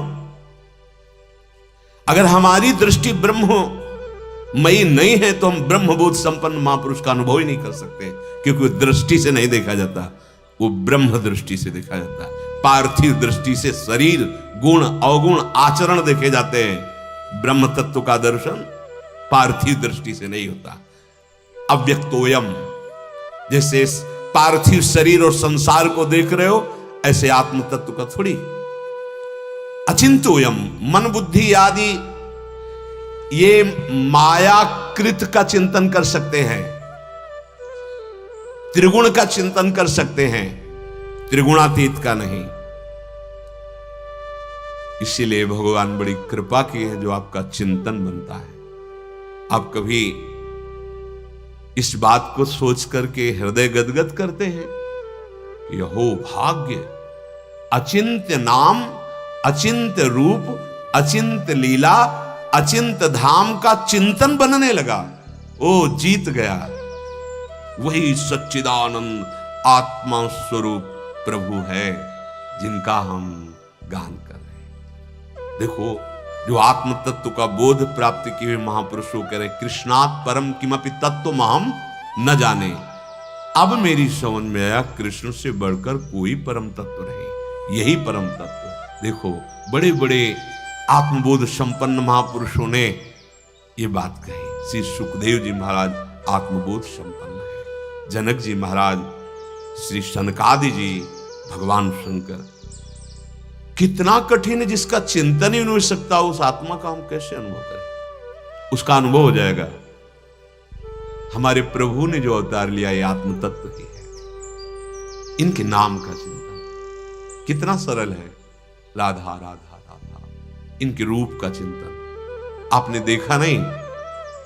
अगर हमारी दृष्टि ब्रह्ममयी नहीं है तो हम ब्रह्मबोध संपन्न महापुरुष का अनुभव ही नहीं कर सकते, क्योंकि वो दृष्टि से नहीं देखा जाता, वो ब्रह्म दृष्टि से देखा जाता है। पार्थिव दृष्टि से शरीर, गुण अवगुण आचरण देखे जाते हैं, ब्रह्म तत्व का दर्शन पार्थिव दृष्टि से नहीं होता। अव्यक्तोयम, जैसे पार्थिव शरीर और संसार को देख रहे हो, ऐसे आत्म तत्व का थोड़ी। अचिंतोयम, मन बुद्धि आदि ये मायाकृत का चिंतन कर सकते हैं, त्रिगुण का चिंतन कर सकते हैं, त्रिगुणातीत का नहीं। इसीलिए भगवान बड़ी कृपा की है जो आपका चिंतन बनता है। आप कभी इस बात को सोच करके हृदय गदगद करते हैं कि हो भाग्य, अचिंत्य नाम, अचिंत्य रूप, अचिंत्य लीला, अचिंत्य धाम का चिंतन बनने लगा, ओ जीत गया। वही सच्चिदानंद आत्मा स्वरूप प्रभु है जिनका हम गान कर रहे हैं। देखो, जो आत्म तत्व का बोध प्राप्ति किए हुए महापुरुषों कह रहे, कृष्णात् परम किमपि तत्व महम न जाने। अब मेरी समझ में आया, कृष्ण से बढ़कर कोई परम तत्व नहीं, यही परम तत्व। देखो, बड़े बड़े आत्मबोध संपन्न महापुरुषों ने ये बात कही। श्री सुखदेव जी महाराज आत्मबोध संपन्न है, जनक जी महाराज, श्री सनकादि जी, भगवान शंकर। कितना कठिन है, जिसका चिंतन ही नहीं हो सकता, उस आत्मा का हम कैसे अनुभव करें? उसका अनुभव हो जाएगा। हमारे प्रभु ने जो अवतार लिया, ये आत्म तत्व ही है। इनके नाम का चिंतन कितना सरल है, राधा राधा राधा, इनके रूप का चिंतन। आपने देखा नहीं,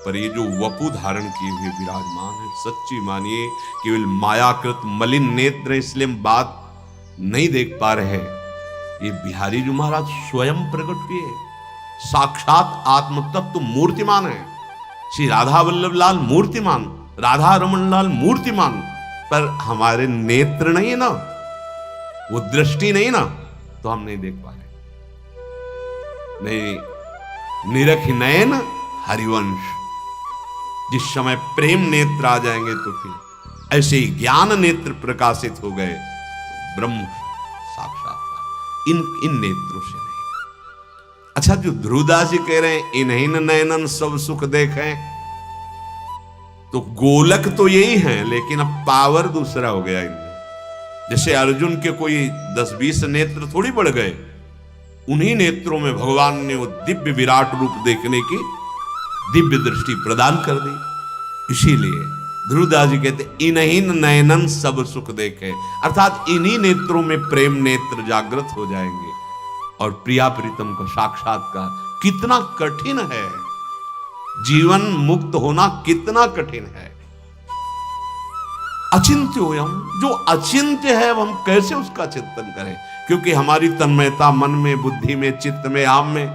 पर ये जो वपु धारण किए हुए विराजमान है, सच्ची मानिए केवल मायाकृत मलिन नेत्र, इसलिए हम बात नहीं देख पा रहे हैं। ये बिहारी जी महाराज स्वयं प्रकट हुए, साक्षात आत्म तत्व मूर्तिमान है। श्री राधा वल्लभ लाल मूर्तिमान, राधा रमन लाल मूर्तिमान, पर हमारे नेत्र नहीं है ना, वो दृष्टि नहीं ना, तो हम नहीं देख पा रहे। नहीं, निरख नयन हरिवंश, जिस समय प्रेम नेत्र आ जाएंगे तो फिर ऐसे ही ज्ञान नेत्र प्रकाशित हो गए, ब्रह्म साक्षात इन नेत्रों से नहीं। अच्छा, जो ध्रुवदास जी कह रहे हैं, इन्हीं नयनन सब सुख देखें, तो गोलक तो यही है, लेकिन अब पावर दूसरा हो गया इनमें। जैसे अर्जुन के कोई 10-20 नेत्र थोड़ी बढ़ गए, उन्हीं नेत्रों में भगवान ने वो दिव्य विराट रूप देखने की दिव्य दृष्टि प्रदान कर दी। इसीलिए ध्रुवदास जी कहते इन्हीं नयनन सब सुख देखे, अर्थात इन्हीं नेत्रों में प्रेम नेत्र जागृत हो जाएंगे और प्रिया प्रीतम का साक्षात्कार। कितना कठिन है जीवन मुक्त होना, कितना कठिन है। अचिंत्योयम, जो अचिंत्य है वो हम कैसे उसका चिंतन करें, क्योंकि हमारी तन्मयता मन में, बुद्धि में, चित्त में, आम में।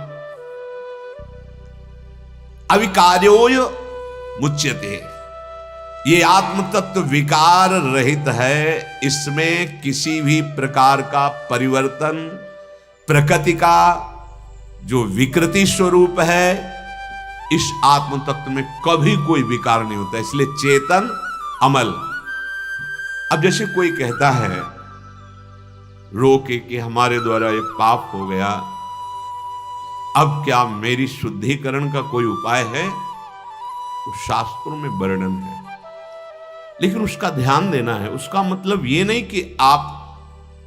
अविकार्योय मुच्यते, ये आत्म तत्व विकार रहित है, इसमें किसी भी प्रकार का परिवर्तन, प्रकृति का जो विकृति स्वरूप है, इस आत्म तत्व में कभी कोई विकार नहीं होता, इसलिए चेतन अमल। अब जैसे कोई कहता है रो के कि हमारे द्वारा एक पाप हो गया, अब क्या मेरी शुद्धिकरण का कोई उपाय है? तो शास्त्रों में वर्णन है, लेकिन उसका ध्यान देना है। उसका मतलब ये नहीं कि आप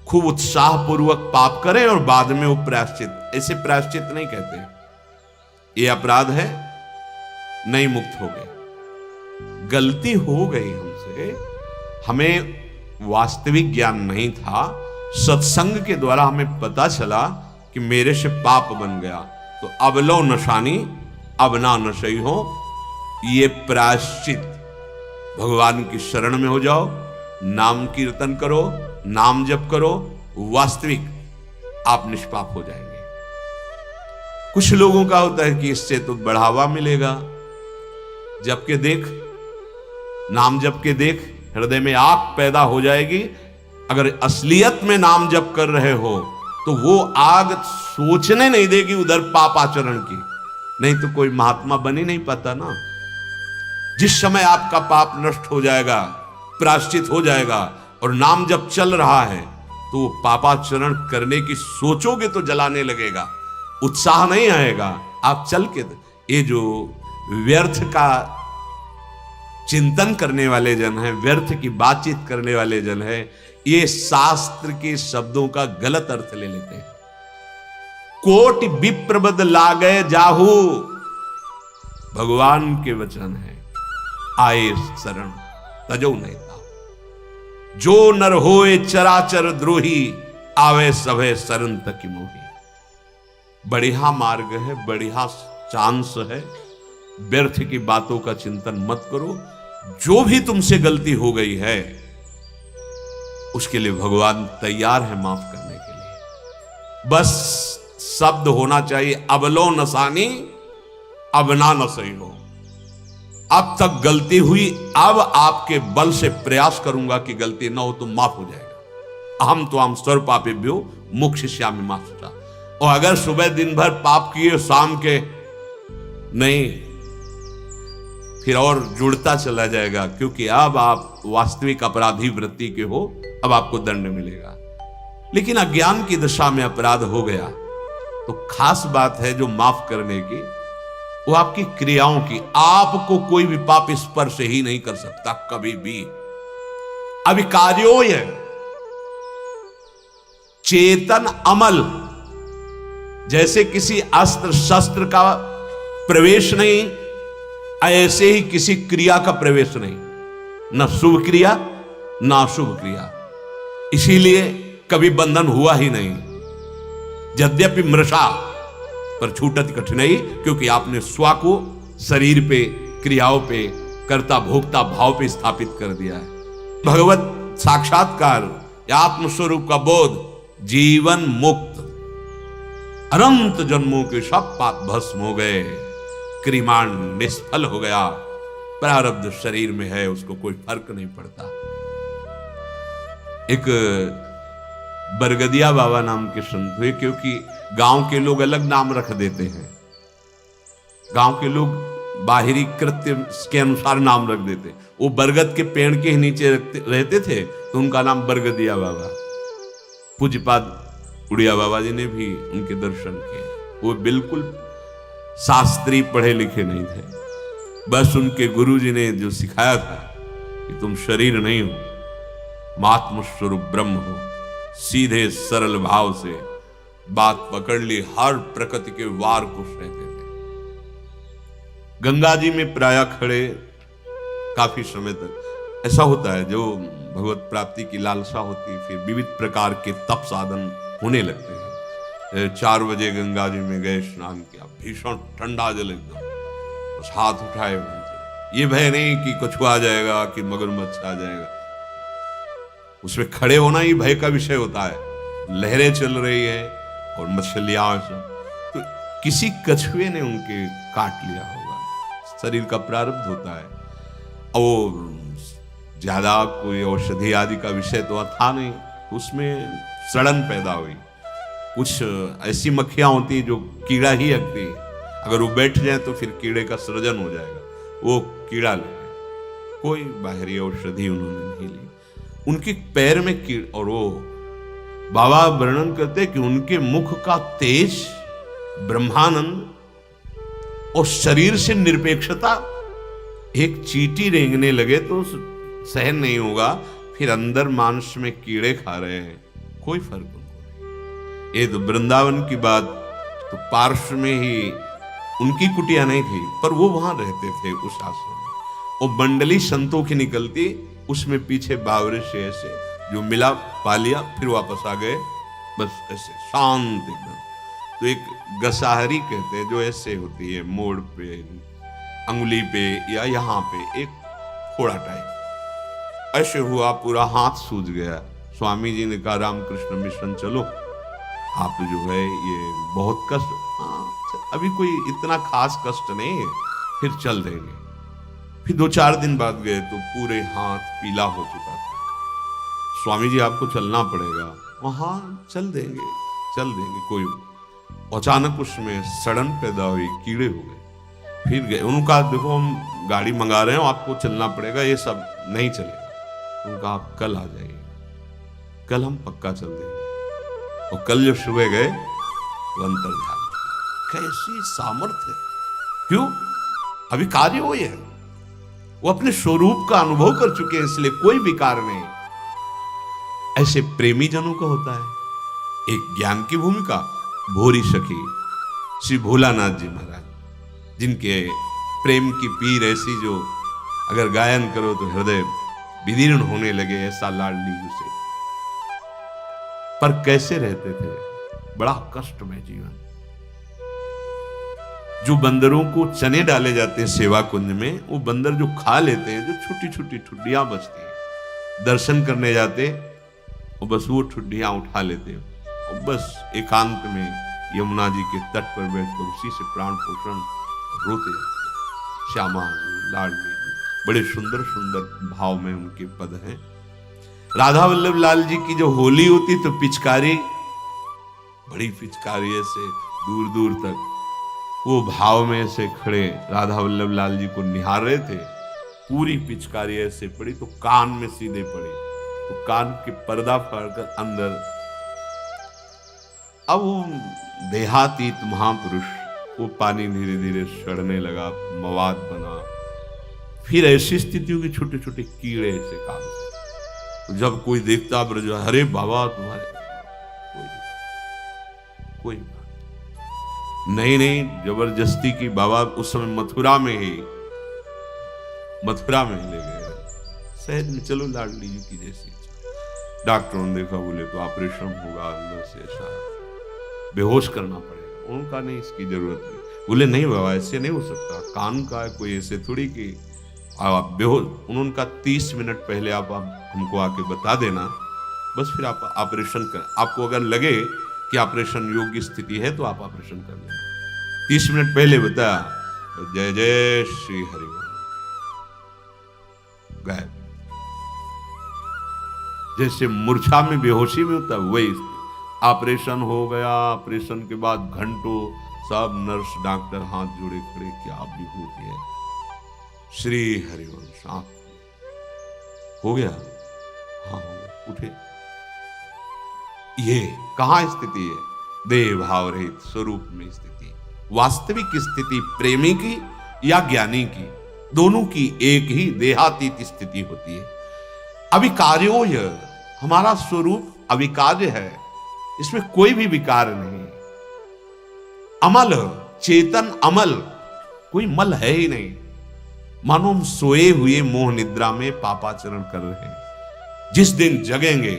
खूब उत्साहपूर्वक पाप करें और बाद में वो प्रायश्चित, ऐसे प्रायश्चित नहीं कहते। ये अपराध है, नहीं मुक्त हो गए, गलती हो गई हमसे, हमें वास्तविक ज्ञान नहीं था, सत्संग के द्वारा हमें पता चला कि मेरे से पाप बन गया, तो अब लो नशानी अब ना नशई हो, ये प्रायश्चित। भगवान की शरण में हो जाओ, नाम कीर्तन करो, नाम जप करो, वास्तविक आप निष्पाप हो जाएंगे। कुछ लोगों का होता है कि इससे तो बढ़ावा मिलेगा, जप के देख, नाम जप के देख, हृदय में आग पैदा हो जाएगी। अगर असलियत में नाम जप कर रहे हो तो वो आग सोचने नहीं देगी उधर पाप आचरण की, नहीं तो कोई महात्मा बन ही नहीं पाता ना। जिस समय आपका पाप नष्ट हो जाएगा, प्रायश्चित हो जाएगा और नाम जप चल रहा है, तो वो पापाचरण करने की सोचोगे तो जलाने लगेगा, उत्साह नहीं आएगा। आप चल के, ये जो व्यर्थ का चिंतन करने वाले जन हैं, व्यर्थ की बातचीत करने वाले जन हैं, ये शास्त्र के शब्दों का गलत अर्थ ले लेते हैं। कोटि विप्रबद लागे जाहू, भगवान के वचन है, आए शरण तजो नहीं था, जो नर होए चराचर द्रोही, आवे सभे शरण तक मोही। बढ़िया मार्ग है, बढ़िया चांस है, व्यर्थ की बातों का चिंतन मत करो। जो भी तुमसे गलती हो गई है उसके लिए भगवान तैयार है माफ करने के लिए। बस शब्द होना चाहिए, अब लो नसानी अब ना नसई हो। अब तक गलती हुई, अब आपके बल से प्रयास करूंगा कि गलती ना हो, तो माफ हो जाएगा। अहम तो हम स्वर पापेभ्यो मोक्षयिष्यामि मा शुचा। और अगर सुबह दिन भर पाप किए, शाम के नहीं, फिर और जुड़ता चला जाएगा, क्योंकि अब आप वास्तविक अपराधी वृत्ति के हो, अब आपको दंड मिलेगा। लेकिन अज्ञान की दशा में अपराध हो गया तो खास बात है जो माफ करने की, वो आपकी क्रियाओं की। आपको कोई भी पाप स्पर्श ही नहीं कर सकता कभी भी। अविकार्योय, चेतन अमल, जैसे किसी अस्त्र शस्त्र का प्रवेश नहीं, ऐसे ही किसी क्रिया का प्रवेश नहीं, न शुभ क्रिया न अशुभ क्रिया। इसीलिए कभी बंधन हुआ ही नहीं। यद्यपि मृषा पर छूटत कठिनाई, क्योंकि आपने स्व को शरीर पे, क्रियाओं पे, कर्ता भोक्ता भाव पे स्थापित कर दिया है। भगवत साक्षात्कार, आत्मस्वरूप का बोध, जीवन मुक्त, अनंत जन्मों के सब पाप भस्म हो गए, क्रिमाण निष्फल हो गया। प्रारब्ध शरीर में है, उसको कोई फर्क नहीं पड़ता। एक बरगदिया बाबा नाम के संत हुए, क्योंकि गांव के लोग अलग नाम रख देते हैं, गांव के लोग बाहरी कृत्य के अनुसार नाम रख देते। वो बरगद के पेड़ के ही नीचे रहते थे, तो उनका नाम बरगदिया बाबा। पूज्यपाद उड़िया बाबा जी ने भी उनके दर्शन किए। वो बिल्कुल शास्त्री पढ़े लिखे नहीं थे, बस उनके गुरु जी ने जो सिखाया था कि तुम शरीर नहीं हो, आत्म स्वरूप ब्रह्म हो, सीधे सरल भाव से बात पकड़ ली, हर प्रकृति के वार को सहते थे। गंगा जी में प्राय खड़े काफी समय तक ऐसा होता है। जो भगवत प्राप्ति की लालसा होती है, फिर विविध प्रकार के तप साधन होने लगते हैं। 4 बजे गंगा जी में गए, स्नान किया, भीषण ठंडा जल एकदम, बस हाथ उठाए, ये भय नहीं कि कछुआ आ जाएगा कि मगरमच्छ आ जाएगा, उसमें खड़े होना ही भय का विषय होता है। लहरें चल रही है और मछलियां सब, तो किसी कछुए ने उनके काट लिया होगा, शरीर का प्रारब्ध होता है। और ज्यादा कोई औषधि आदि का विषय तो था नहीं, तो उसमें सड़न पैदा हुई। कुछ ऐसी मक्खियां होती जो कीड़ा ही रखती है, अगर वो बैठ जाए तो फिर कीड़े का सृजन हो जाएगा, वो कीड़ा ले। कोई बाहरी औषधि उन्होंने नहीं ली। उनके पैर में कीड़, और वो बाबा वर्णन करते कि उनके मुख का तेज, ब्रह्मानंद और शरीर से निरपेक्षता। एक चींटी रेंगने लगे तो सहन नहीं होगा, फिर अंदर मांस में कीड़े खा रहे हैं, कोई फर्क उनको नहीं। ये तो वृंदावन की बात, तो पार्श्व में ही उनकी कुटिया नहीं थी, पर वो वहां रहते थे उस आश्रम में। और मंडली संतों की निकलती, उसमें पीछे बावरे से ऐसे जो मिला पा लिया, फिर वापस आ गए, बस ऐसे शांत एकदम। तो एक गसाहरी कहते हैं जो ऐसे होती है, मोड़ पे, अंगुली पे या यहाँ पे एक फोड़ा टाइप ऐसे हुआ, पूरा हाथ सूज गया। स्वामी जी ने कहा रामकृष्ण मिशन चलो, आप जो है ये बहुत कष्ट, अभी कोई इतना खास कष्ट नहीं है, फिर चल देंगे। फिर 2-4 दिन बाद गए तो पूरे हाथ पीला हो चुका था। स्वामी जी आपको चलना पड़ेगा। वहां चल देंगे कोई। अचानक उसमें सड़न पैदा हुई, कीड़े हो गए। फिर गए, उनका देखो हम गाड़ी मंगा रहे हैं, आपको चलना पड़ेगा, ये सब नहीं चलेगा। उनका आप कल आ जाइए, कल हम पक्का चल देंगे। और कल जब सुबह गए तो अंतर्ध्यान। कैसी सामर्थ्य! क्यों? अभी कार्य वो है, वो अपने स्वरूप का अनुभव कर चुके हैं, इसलिए कोई विकार नहीं। ऐसे प्रेमी जनों का होता है। एक ज्ञान की भूमिका, भोरी सखी श्री भोलानाथ जी महाराज, जिनके प्रेम की पीर ऐसी जो अगर गायन करो तो हृदय विदीर्ण होने लगे, ऐसा लाडली उसे। पर कैसे रहते थे? बड़ा कष्टमय जीवन। जो बंदरों को चने डाले जाते हैं सेवा कुंज में, वो बंदर जो खा लेते हैं, जो छोटी छोटी ठुड्डियां बचती हैं, दर्शन करने जाते और बस वो ठुड्डियां उठा लेते और बस एकांत में यमुना जी के तट पर बैठकर उसी से प्राण पोषण रोते रहते। श्यामा लाडली, बड़े सुंदर सुंदर भाव में उनके पद हैं। राधा वल्लभ लाल जी की जो होली होती तो पिचकारी, बड़ी पिचकारी ऐसे दूर दूर तक, वो भाव में से खड़े राधा वल्लभ लाल जी को निहार रहे थे। पूरी पिचकारी ऐसे पड़ी तो कान में सीधे पड़ी, तो कान के पर्दा फाड़कर अंदर। अब वो देहातीत महापुरुष, वो पानी धीरे धीरे सड़ने लगा, मवाद बना। फिर ऐसी स्थितियों की छोटे छोटे कीड़े ऐसे काम से, तो जब कोई देखता ब्रज, अरे बाबा तुम्हारे, कोई नहीं, जबरदस्ती की बाबा उस समय मथुरा में ले गए सहज में, चलो लाडली जी की जैसी। डॉक्टरों ने देखा, बोले तो ऑपरेशन होगा, अंदर से ऐसा बेहोश करना पड़ेगा। उनका नहीं, इसकी जरूरत नहीं। बोले नहीं बाबा, ऐसे नहीं हो सकता, कान का है कोई, ऐसे थोड़ी कि आप बेहोश। उन्होंने 30 मिनट पहले आप हमको आके बता देना, बस फिर आप ऑपरेशन कर। आपको अगर लगे कि ऑपरेशन योग्य स्थिति है तो आप ऑपरेशन कर लेना। 30 मिनट पहले बताया तो जय जय श्री हरि गायब। जैसे मूर्छा में बेहोशी में होता है वही स्थिति। ऑपरेशन हो गया, ऑपरेशन के बाद घंटों सब नर्स डॉक्टर हाथ जोड़े खड़े, क्या विभूति है, श्री हरिवंश। हो गया, हाँ हो गया, उठे। ये कहां स्थिति है? देह भाव रहित स्वरूप में स्थिति। वास्तविक स्थिति प्रेमी की या ज्ञानी की, दोनों की एक ही देहातीत स्थिति होती है। अविकार्यो है, हमारा स्वरूप अविकार्य है, इसमें कोई भी विकार नहीं। अमल, चेतन अमल, कोई मल है ही नहीं। मानो हम सोए हुए मोह निद्रा में पापाचरण कर रहे हैं। जिस दिन जगेंगे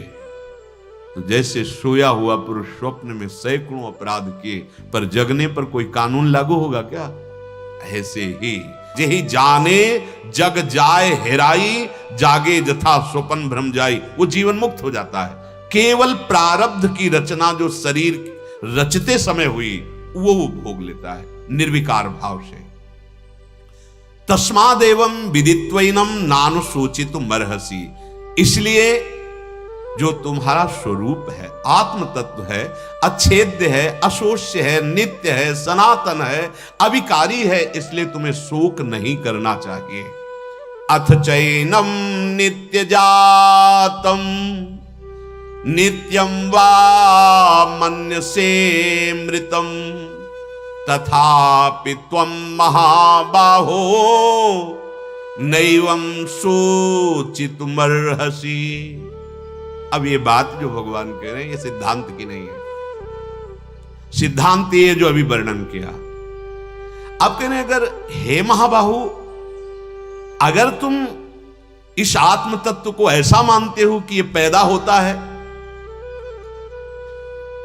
तो जैसे सोया हुआ पुरुष स्वप्न में सैकड़ों अपराध किए, पर जगने पर कोई कानून लागू होगा क्या? ऐसे ही जेहि जाने जग जाए हेराई, जागे जथा स्वपन भ्रम जाई, वो जीवन मुक्त हो जाता है। केवल प्रारब्ध की रचना जो शरीर रचते समय हुई वो भोग लेता है निर्विकार भाव से। तस्मादेवं विदित्वैनम नानुशोचित मर्हसि, इसलिए जो तुम्हारा स्वरूप है, आत्म तत्व है, अच्छेद्य है, अशोष्य है, नित्य है, सनातन है, अविकारी है, इसलिए तुम्हें शोक नहीं करना चाहिए। अथ चैनम नित्य जातम नित्यं वा मन्यसे मृतम तथापि त्वं महाबाहो नैवं शोचितुमर्हसि। अब ये बात जो भगवान कह रहे हैं ये सिद्धांत की नहीं है, सिद्धांत ये जो अभी वर्णन किया। अब कह रहे हैं अगर हे महाबाहु, अगर तुम इस आत्म तत्व को ऐसा मानते हो कि ये पैदा होता है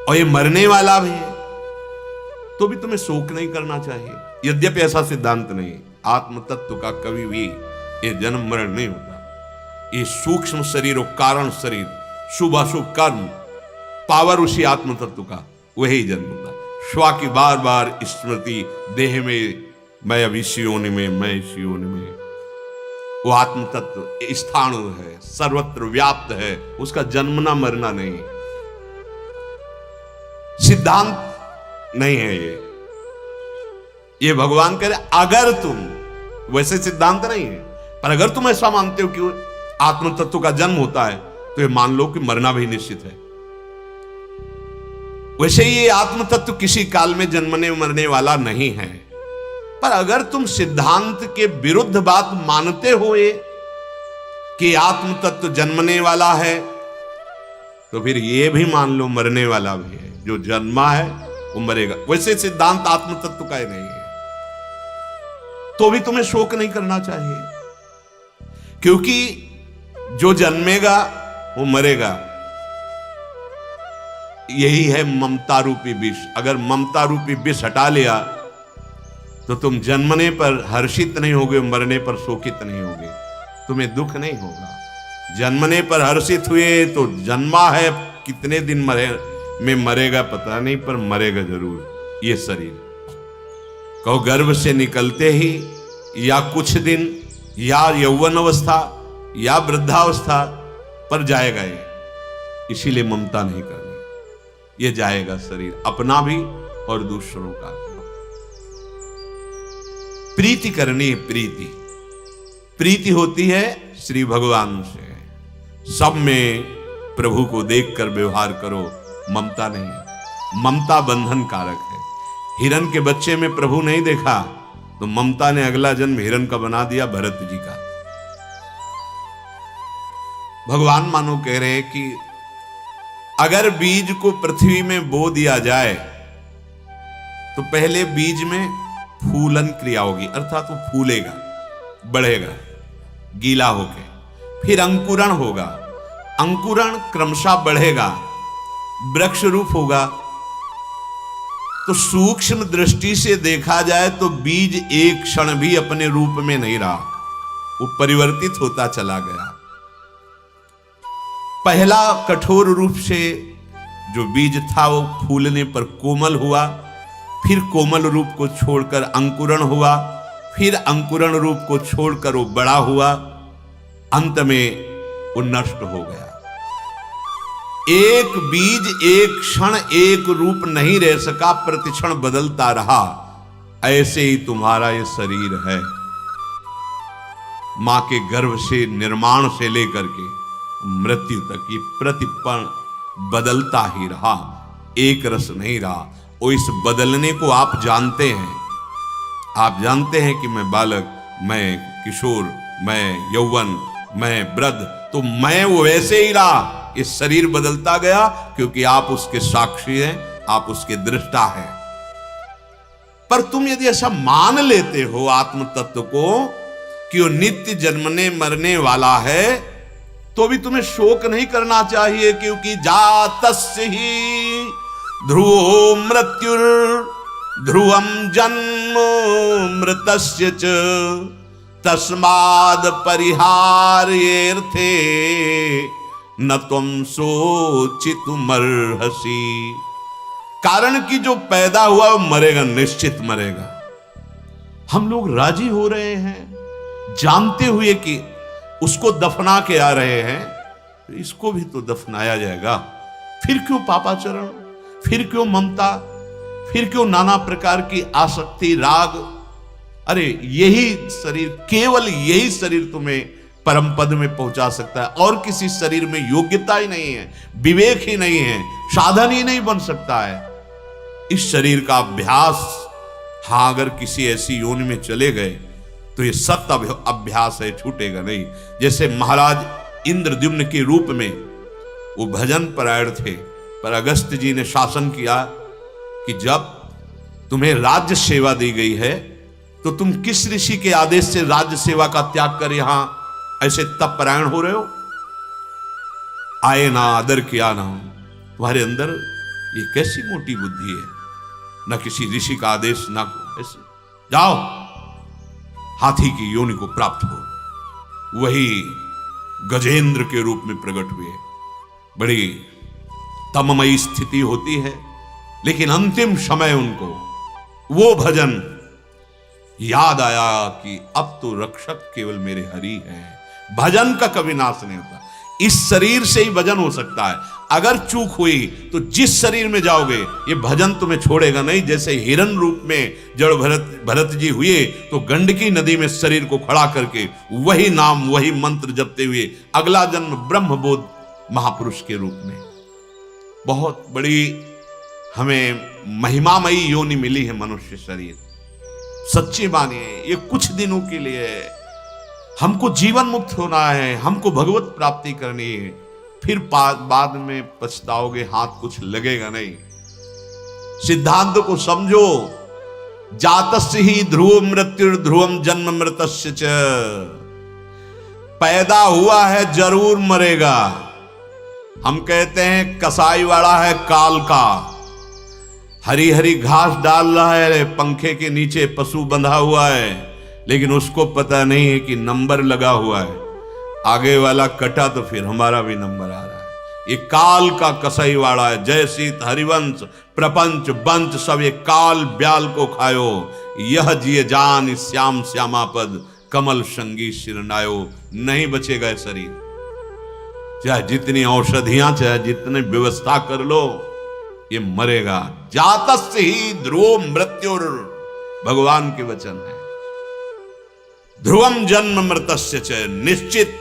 और ये मरने वाला भी है, तो भी तुम्हें शोक नहीं करना चाहिए। यद्यपि ऐसा सिद्धांत नहीं, आत्म तत्व का कभी भी ये जन्म मरण नहीं होता। ये सूक्ष्म शरीर और कारण शरीर, शुभ अशुभ कर्म, पावर उसी आत्म तत्व का, वही जन्म होता। श्वा की बार बार स्मृति देह में, मैं अब इस योनि में, मैं इस योनि में, वो आत्म तत्व स्थाणु है, सर्वत्र व्याप्त है, उसका जन्मना मरना नहीं, सिद्धांत नहीं है ये भगवान कह रहे अगर तुम, वैसे सिद्धांत नहीं है, पर अगर तुम ऐसा मानते हो कि आत्म तत्व का जन्म होता है तो ये मान लो कि मरना भी निश्चित है। वैसे ये आत्म तत्व किसी काल में जन्मने मरने वाला नहीं है, पर अगर तुम सिद्धांत के विरुद्ध बात मानते हो कि आत्म तत्व जन्मने वाला है, तो फिर ये भी मान लो मरने वाला भी है। जो जन्मा है वो मरेगा। वैसे सिद्धांत आत्म तत्व का ही नहीं है, तो भी तुम्हें शोक नहीं करना चाहिए, क्योंकि जो जन्मेगा वो मरेगा। यही है ममता रूपी विष। अगर ममता रूपी विष हटा लिया तो तुम जन्मने पर हर्षित नहीं होगे, मरने पर शोकित नहीं होगे, तुम्हें दुख नहीं होगा। जन्मने पर हर्षित हुए तो जन्मा है, कितने दिन में मरेगा पता नहीं, पर मरेगा जरूर। ये शरीर कहो गर्भ से निकलते ही या कुछ दिन या यौवन अवस्था या वृद्धावस्था पर जाएगा ये, इसीलिए ममता नहीं करनी। ये जाएगा शरीर, अपना भी और दूसरों का। प्रीति करनी है, प्रीति प्रीति होती है श्री भगवान से। सब में प्रभु को देखकर व्यवहार करो, ममता नहीं। ममता बंधन कारक है। हिरण के बच्चे में प्रभु नहीं देखा तो ममता ने अगला जन्म हिरण का बना दिया, भरत जी का। भगवान मानो कह रहे हैं कि अगर बीज को पृथ्वी में बो दिया जाए तो पहले बीज में फूलन क्रिया होगी, अर्थात वो फूलेगा, बढ़ेगा गीला होके, फिर अंकुरण होगा, अंकुरण क्रमशः बढ़ेगा, वृक्ष रूप होगा। तो सूक्ष्म दृष्टि से देखा जाए तो बीज एक क्षण भी अपने रूप में नहीं रहा, वो परिवर्तित होता चला गया। पहला कठोर रूप से जो बीज था वो फूलने पर कोमल हुआ, फिर कोमल रूप को छोड़कर अंकुरण हुआ, फिर अंकुरण रूप को छोड़कर वो बड़ा हुआ, अंत में वो नष्ट हो गया। एक बीज एक क्षण एक रूप नहीं रह सका, प्रतिक्षण बदलता रहा। ऐसे ही तुम्हारा ये शरीर है। मां के गर्भ से निर्माण से लेकर के मृत्यु तक ये प्रतिपण बदलता ही रहा, एक रस नहीं रहा। और इस बदलने को आप जानते हैं। आप जानते हैं कि मैं बालक, मैं किशोर, मैं यौवन, मैं वृद्ध, तो मैं वो वैसे ही रहा। इस शरीर बदलता गया क्योंकि आप उसके साक्षी हैं, आप उसके दृष्टा हैं। पर तुम यदि ऐसा मान लेते हो आत्म तत्व को कि वो नित्य जन्मने मरने वाला है, तो भी तुम्हें शोक नहीं करना चाहिए, क्योंकि जातस्य ही ध्रुवो मृत्युर ध्रुवम जन्म मृतस्य च तस्माद परिहार्येऽर्थे न तुम शोचितुमर्हसि। कारण कि जो पैदा हुआ वो मरेगा, निश्चित मरेगा। हम लोग राजी हो रहे हैं जानते हुए कि उसको दफना के आ रहे हैं, तो इसको भी तो दफनाया जाएगा। फिर क्यों पापाचरण, फिर क्यों ममता, फिर क्यों नाना प्रकार की आसक्ति, राग। अरे यही शरीर, केवल यही शरीर तुम्हें परम पद में पहुंचा सकता है, और किसी शरीर में योग्यता ही नहीं है, विवेक ही नहीं है, साधन ही नहीं बन सकता है। इस शरीर का अभ्यास, हाँ अगर किसी ऐसी योनि में चले गए तो ये सत्य अभ्यास है, छूटेगा नहीं। जैसे महाराज इंद्रद्युम्न के रूप में वो भजन परायण थे, पर अगस्त जी ने शासन किया कि जब तुम्हें राज्य सेवा दी गई है तो तुम किस ऋषि के आदेश से राज्य सेवा का त्याग कर यहां ऐसे तप परायण हो रहे हो? आए ना, आदर किया ना, तुम्हारे अंदर ये कैसी मोटी बुद्धि है, ना किसी ऋषि का आदेश, ना ऐसे जाओ हाथी की योनि को प्राप्त हो। वही गजेंद्र के रूप में प्रकट हुए। बड़ी तममयी स्थिति होती है, लेकिन अंतिम समय उनको वो भजन याद आया कि अब तो रक्षक केवल मेरे हरि हैं। भजन का कभी नाश नहीं होता। इस शरीर से ही भजन हो सकता है। अगर चूक हुई तो जिस शरीर में जाओगे ये भजन तुम्हें छोड़ेगा नहीं। जैसे हिरण रूप में जड़ भरत जी हुए तो गंडकी नदी में शरीर को खड़ा करके वही नाम वही मंत्र जपते हुए अगला जन्म ब्रह्मबोध महापुरुष के रूप में। बहुत बड़ी हमें महिमामयी योनि मिली है मनुष्य शरीर। सच्ची मानिए ये कुछ दिनों के लिए है। हमको जीवन मुक्त होना है, हमको भगवत प्राप्ति करनी है। फिर बाद में पछताओगे, हाथ कुछ लगेगा नहीं। सिद्धांत को समझो। जातस्य ही ध्रुव मृत्यु ध्रुवम जन्म मृतस्य च। पैदा हुआ है जरूर मरेगा। हम कहते हैं कसाई वाला है काल का, हरी हरी घास डाल रहा है, पंखे के नीचे पशु बंधा हुआ है, लेकिन उसको पता नहीं है कि नंबर लगा हुआ है। आगे वाला कटा तो फिर हमारा भी नंबर आ रहा है। ये काल का कसाई वाला है। जय सीत हरिवंश प्रपंच बंच सब ये काल ब्याल को खायो। यह जिये जान श्याम श्यामापद कमल संगी शिरनायो। नहीं बचेगा शरीर, चाहे जितनी औषधियां, चाहे जितने व्यवस्था कर लो, ये मरेगा। जातस्य ही ध्रुव मृत्युर, भगवान के वचन है। ध्रुवम जन्म मृतस्य च। निश्चित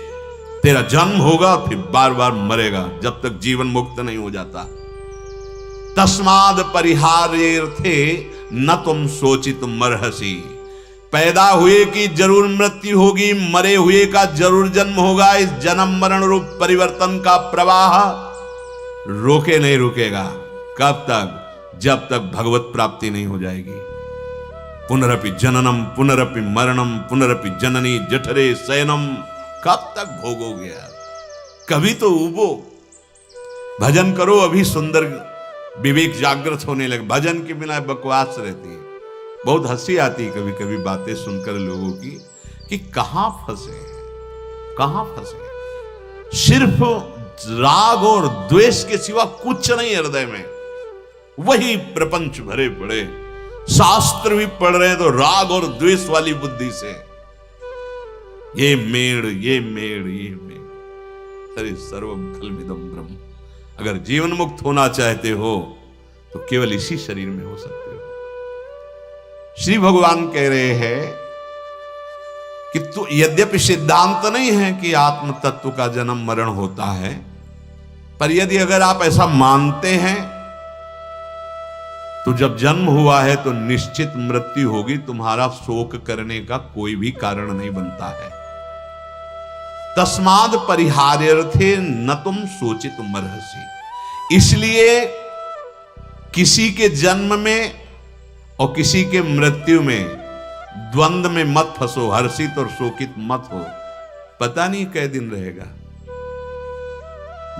तेरा जन्म होगा, फिर बार बार मरेगा जब तक जीवन मुक्त नहीं हो जाता। तस्माद परिहार्येऽर्थे न तुम शोचित मर्हसि। पैदा हुए की जरूर मृत्यु होगी, मरे हुए का जरूर जन्म होगा। इस जन्म मरण रूप परिवर्तन का प्रवाह रोके नहीं रुकेगा। कब तक? जब तक भगवत प्राप्ति नहीं हो जाएगी। पुनरपि जननम पुनरपि मरणम पुनरपि जननी जठरे शयनम। कब तक भोगोगे यार? कभी तो उबो। भजन करो, अभी सुंदर विवेक जागृत होने लगे। भजन के बिना बकवास रहती है। बहुत हंसी आती है कभी कभी बातें सुनकर लोगों की कि कहां फंसे, कहां फंसे। सिर्फ राग और द्वेष के सिवा कुछ नहीं हृदय में। वही प्रपंच भरे पड़े, शास्त्र भी पढ़ रहे हैं तो राग और द्वेष वाली बुद्धि से। ये मेड़, ये मेड़, ये मेड़। अरे सर्वम खल्विदम ब्रह्म। अगर जीवन मुक्त होना चाहते हो तो केवल इसी शरीर में हो सकते हो। श्री भगवान कह रहे हैं कि तो यद्यपि सिद्धांत नहीं है कि आत्म तत्व का जन्म मरण होता है, पर यदि अगर आप ऐसा मानते हैं तो जब जन्म हुआ है तो निश्चित मृत्यु होगी। तुम्हारा शोक करने का कोई भी कारण नहीं बनता है। तस्माद परिहार्यर्थे न तुम शोचित मर्हसि। इसलिए किसी के जन्म में और किसी के मृत्यु में द्वंद्व में मत फंसो, हर्षित और शोकित मत हो। पता नहीं कै दिन रहेगा,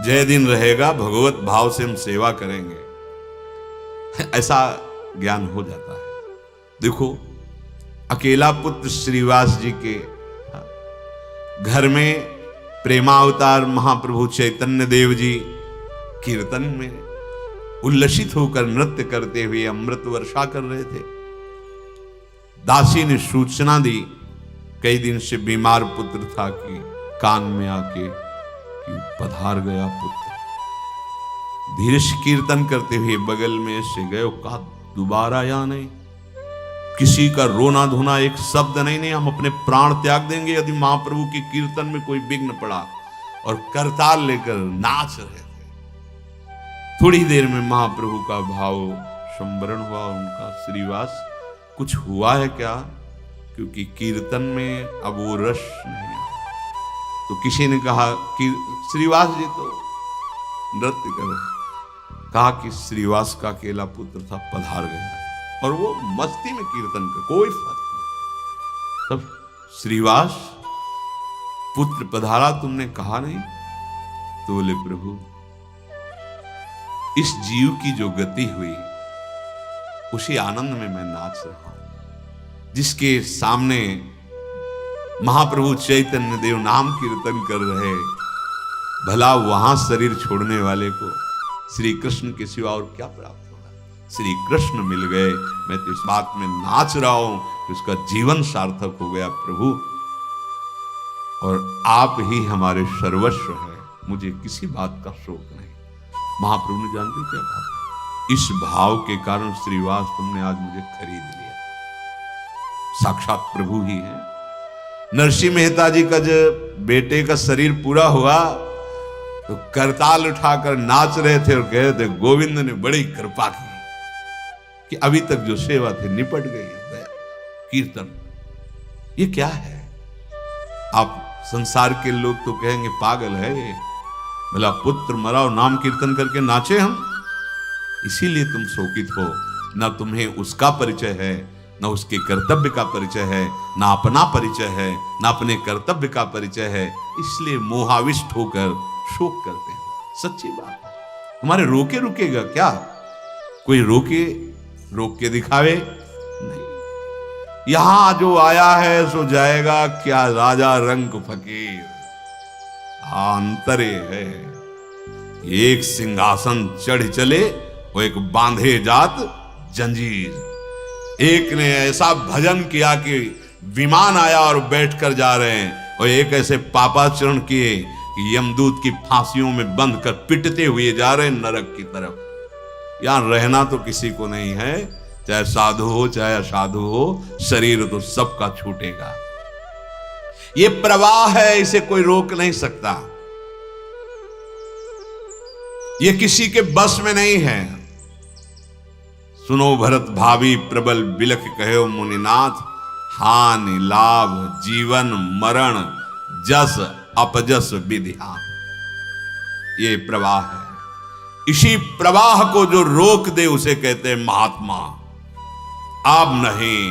जय दिन रहेगा भगवत भाव से हम सेवा करेंगे, ऐसा ज्ञान हो जाता है। देखो, अकेला पुत्र श्रीवास जी के घर में प्रेमावतार महाप्रभु चैतन्य देव जी कीर्तन में उल्लसित होकर नृत्य करते हुए अमृत वर्षा कर रहे थे। दासी ने सूचना दी, कई दिन से बीमार पुत्र था, कि कान में आके कि पधार गया पुत्र। धीरे से कीर्तन करते हुए बगल में से गए, कहा दोबारा या नहीं, किसी का रोना धोना एक शब्द नहीं, हम अपने प्राण त्याग देंगे यदि महाप्रभु के कीर्तन में कोई विघ्न पड़ा। और करताल लेकर नाच रहे थे। थोड़ी देर में महाप्रभु का भाव संवरण हुआ उनका। श्रीवास, कुछ हुआ है क्या? क्योंकि कीर्तन में अब वो रस नहीं आया। तो किसी ने कहा कि श्रीवास जी तो नृत्य कर रहे। कहा कि श्रीवास का अकेला पुत्र था, पधार गया है, और वो मस्ती में कीर्तन कर, कोई फर्क नहीं। तब श्रीवास, पुत्र पधारा, तुमने कहा नहीं? तो बोले प्रभु, इस जीव की जो गति हुई उसी आनंद में मैं नाच रहा हूं। जिसके सामने महाप्रभु चैतन्य देव नाम कीर्तन कर रहे, भला वहां शरीर छोड़ने वाले को श्री कृष्ण के सिवा और क्या प्राप्त होगा? श्री कृष्ण मिल गए, मैं तो इस बात में नाच रहा हूं कि उसका जीवन सार्थक हो गया प्रभु, और आप ही हमारे सर्वस्व हैं, मुझे किसी बात का शोक नहीं। महाप्रभु ने जानते क्या कहा? इस भाव के कारण श्रीवास तुमने आज मुझे खरीद लिया। साक्षात प्रभु ही है। नरसिंह मेहता जी का जब बेटे का शरीर पूरा हुआ तो करताल उठाकर नाच रहे थे और कह रहे थे, गोविंद ने बड़ी कृपा की कि अभी तक जो सेवा थी निपट गई। कीर्तन ये क्या है? आप संसार के लोग तो कहेंगे पागल है ये, भला पुत्र मरा और नाम कीर्तन करके नाचे हम। इसीलिए तुम शोकित हो, ना तुम्हें उसका परिचय है, ना उसके कर्तव्य का परिचय है, ना अपना परिचय है, ना अपने कर्तव्य का परिचय है, इसलिए मोहाविष्ट होकर शोक करते हैं। सच्ची बात है। तुम्हारे रोके रुकेगा क्या? कोई रोक के दिखावे नहीं। यहां जो आया है सो जाएगा, क्या राजा रंग फकीर। अंतरे है, एक सिंहासन चढ़ चले, वो एक बांधे जात जंजीर। एक ने ऐसा भजन किया कि विमान आया और बैठकर जा रहे हैं, और एक ऐसे पापाचरण किए कि यमदूत की फांसियों में बंध कर पिटते हुए जा रहे हैं नरक की तरफ। यहां रहना तो किसी को नहीं है, चाहे साधु हो चाहे असाधु हो, शरीर तो सबका छूटेगा। ये प्रवाह है, इसे कोई रोक नहीं सकता। ये किसी के बस में नहीं है। सुनो भरत भावी प्रबल बिलख कहो मुनिनाथ, हानि लाभ जीवन मरण जस अपजस विधिहान। ये प्रवाह है। इसी प्रवाह को जो रोक दे उसे कहते हैं महात्मा। अब नहीं,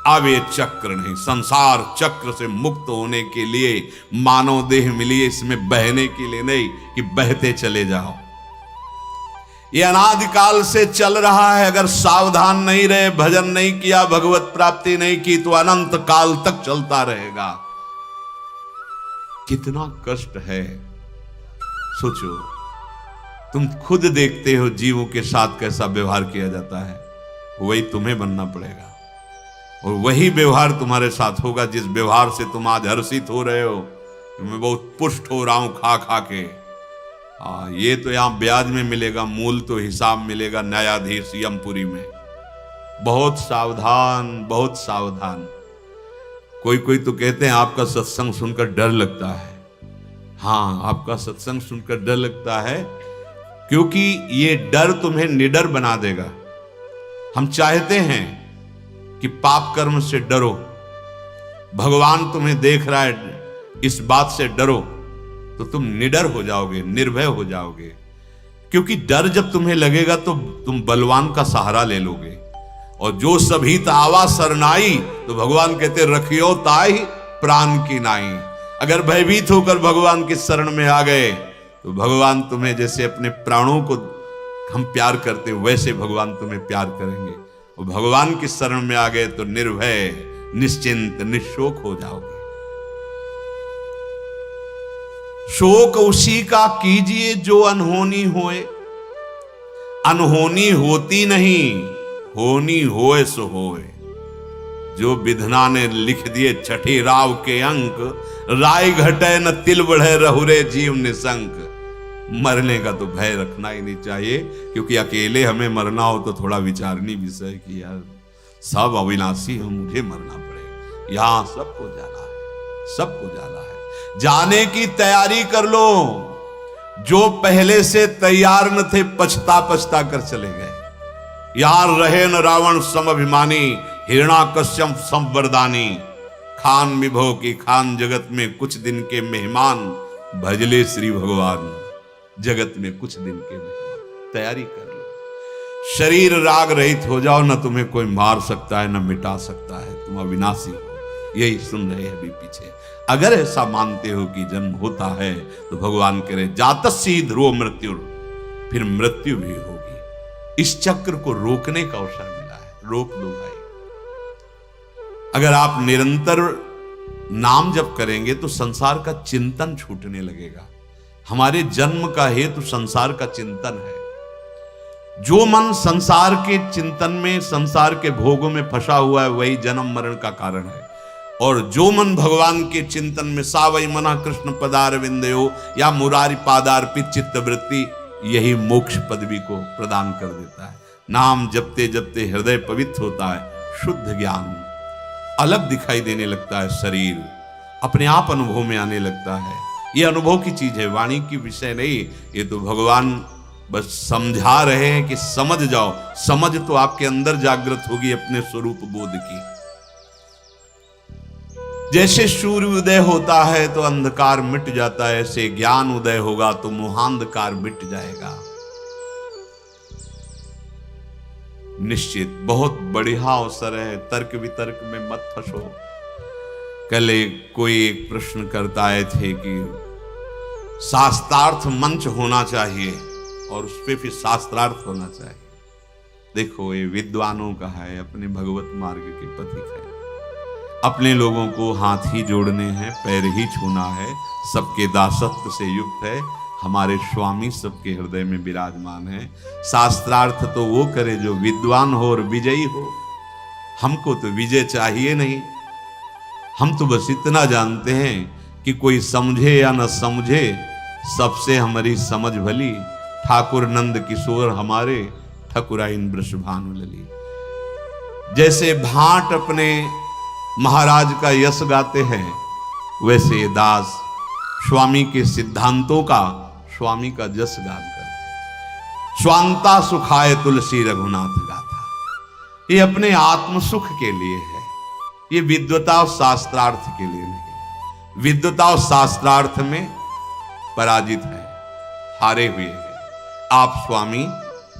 अब ये चक्र नहीं। संसार चक्र से मुक्त होने के लिए मानव देह मिली है, इसमें बहने के लिए नहीं कि बहते चले जाओ। ये अनादिकाल से चल रहा है। अगर सावधान नहीं रहे, भजन नहीं किया, भगवत प्राप्ति नहीं की, तो अनंत काल तक चलता रहेगा। कितना कष्ट है सोचो। तुम खुद देखते हो जीवों के साथ कैसा व्यवहार किया जाता है, वही तुम्हें बनना पड़ेगा, और वही व्यवहार तुम्हारे साथ होगा जिस व्यवहार से तुम आज हर्षित हो रहे हो। मैं बहुत पुष्ट हो रहा हूं खा खा के। ये तो यहां ब्याज में मिलेगा, मूल तो हिसाब मिलेगा न्यायाधीश यमपुरी में। बहुत सावधान, बहुत सावधान। कोई तो कहते हैं आपका सत्संग सुनकर डर लगता है। हाँ, आपका सत्संग सुनकर डर लगता है क्योंकि ये डर तुम्हें निडर बना देगा। हम चाहते हैं कि पाप कर्म से डरो, भगवान तुम्हें देख रहा है, इस बात से डरो, तो तुम निडर हो जाओगे, निर्भय हो जाओगे। क्योंकि डर जब तुम्हें लगेगा तो तुम बलवान का सहारा ले लोगे, और जो सभी तावा सरनाई, तो भगवान कहते रखियो ताई प्राण की नाई। अगर भयभीत होकर भगवान की शरण में आ गए तो भगवान तुम्हें जैसे अपने प्राणों को हम प्यार करते वैसे भगवान तुम्हें प्यार करेंगे। और भगवान की शरण में आ गए तो निर्भय, निश्चिंत, निशोक हो जाओगे। शोक उसी का कीजिए जो अनहोनी होए, अनहोनी होती नहीं, होनी होए सो होए। जो विधना ने लिख दिए छठी राव के अंक, राय घटे न तिल बढ़े रहुरे जीव निशंक। मरने का तो भय रखना ही नहीं चाहिए, क्योंकि अकेले हमें मरना हो तो थोड़ा विचारनी विषय कि यार सब अविनाशी हो, मुझे मरना पड़ेगा। यहां सबको जाना है, सबको जाना है। जाने की तैयारी कर लो। जो पहले से तैयार न थे पछता पछता कर चले गए। यार रहे न रावण समभिमानी, हिरणाकश्यप संवरदानी। खान विभो की खान जगत में कुछ दिन के मेहमान, भजले श्री भगवान जगत में कुछ दिन के मेहमान। तैयारी कर लो। शरीर राग रहित हो जाओ, न तुम्हें कोई मार सकता है न मिटा सकता है, तुम अविनाशी हो। यही सुन रहे हैं अभी पीछे। अगर ऐसा मानते हो कि जन्म होता है तो भगवान कह रहे जातस्य ध्रुव मृत्यु, फिर मृत्यु भी होगी। इस चक्र को रोकने का अवसर मिला है, रोक दो भाई। अगर आप निरंतर नाम जप करेंगे तो संसार का चिंतन छूटने लगेगा। हमारे जन्म का हेतु संसार का चिंतन है। जो मन संसार के चिंतन में, संसार के भोगों में फंसा हुआ है, वही जन्म मरण का कारण है। और जो मन भगवान के चिंतन में, सावई मना कृष्ण पदार विंदयो या मुरारी पादार्पित चित्त वृत्ति, यही मोक्ष पदवी को प्रदान कर देता है। नाम जपते जपते हृदय पवित्र होता है, शुद्ध ज्ञान अलग दिखाई देने लगता है, शरीर अपने आप अनुभव में आने लगता है। ये अनुभव की चीज है, वाणी की विषय नहीं। ये तो भगवान बस समझा रहे हैं कि समझ जाओ। समझ तो आपके अंदर जागृत होगी अपने स्वरूप बोध की। जैसे सूर्य उदय होता है तो अंधकार मिट जाता है, ऐसे ज्ञान उदय होगा तो मोहांधकार मिट जाएगा। निश्चित बहुत बढ़िया अवसर है, तर्क वितर्क में मत फंसो। कल कोई एक प्रश्न करता आए थे कि शास्त्रार्थ मंच होना चाहिए और उस पर फिर शास्त्रार्थ होना चाहिए। देखो ये विद्वानों का है, अपने भगवत मार्ग के पथिक है। अपने लोगों को हाथ ही जोड़ने हैं, पैर ही छूना है, सबके दासत्व से युक्त है। हमारे स्वामी सबके हृदय में विराजमान है। शास्त्रार्थ तो वो करे जो विद्वान हो और विजयी हो। हमको तो विजय चाहिए नहीं। हम तो बस इतना जानते हैं कि कोई समझे या न समझे, सबसे हमारी समझ भली। ठाकुर नंद किशोर हमारे, ठकुराइन वृषभानु लली। जैसे भाट अपने महाराज का यश गाते हैं, वैसे ये दास स्वामी के सिद्धांतों का, स्वामी का जस गान करते। स्वांता सुखाय तुलसी रघुनाथ गाथा, ये अपने आत्म सुख के लिए है। ये विद्वता और शास्त्रार्थ के लिए नहीं। विद्वता और शास्त्रार्थ में पराजित है, हारे हुए हैं। आप स्वामी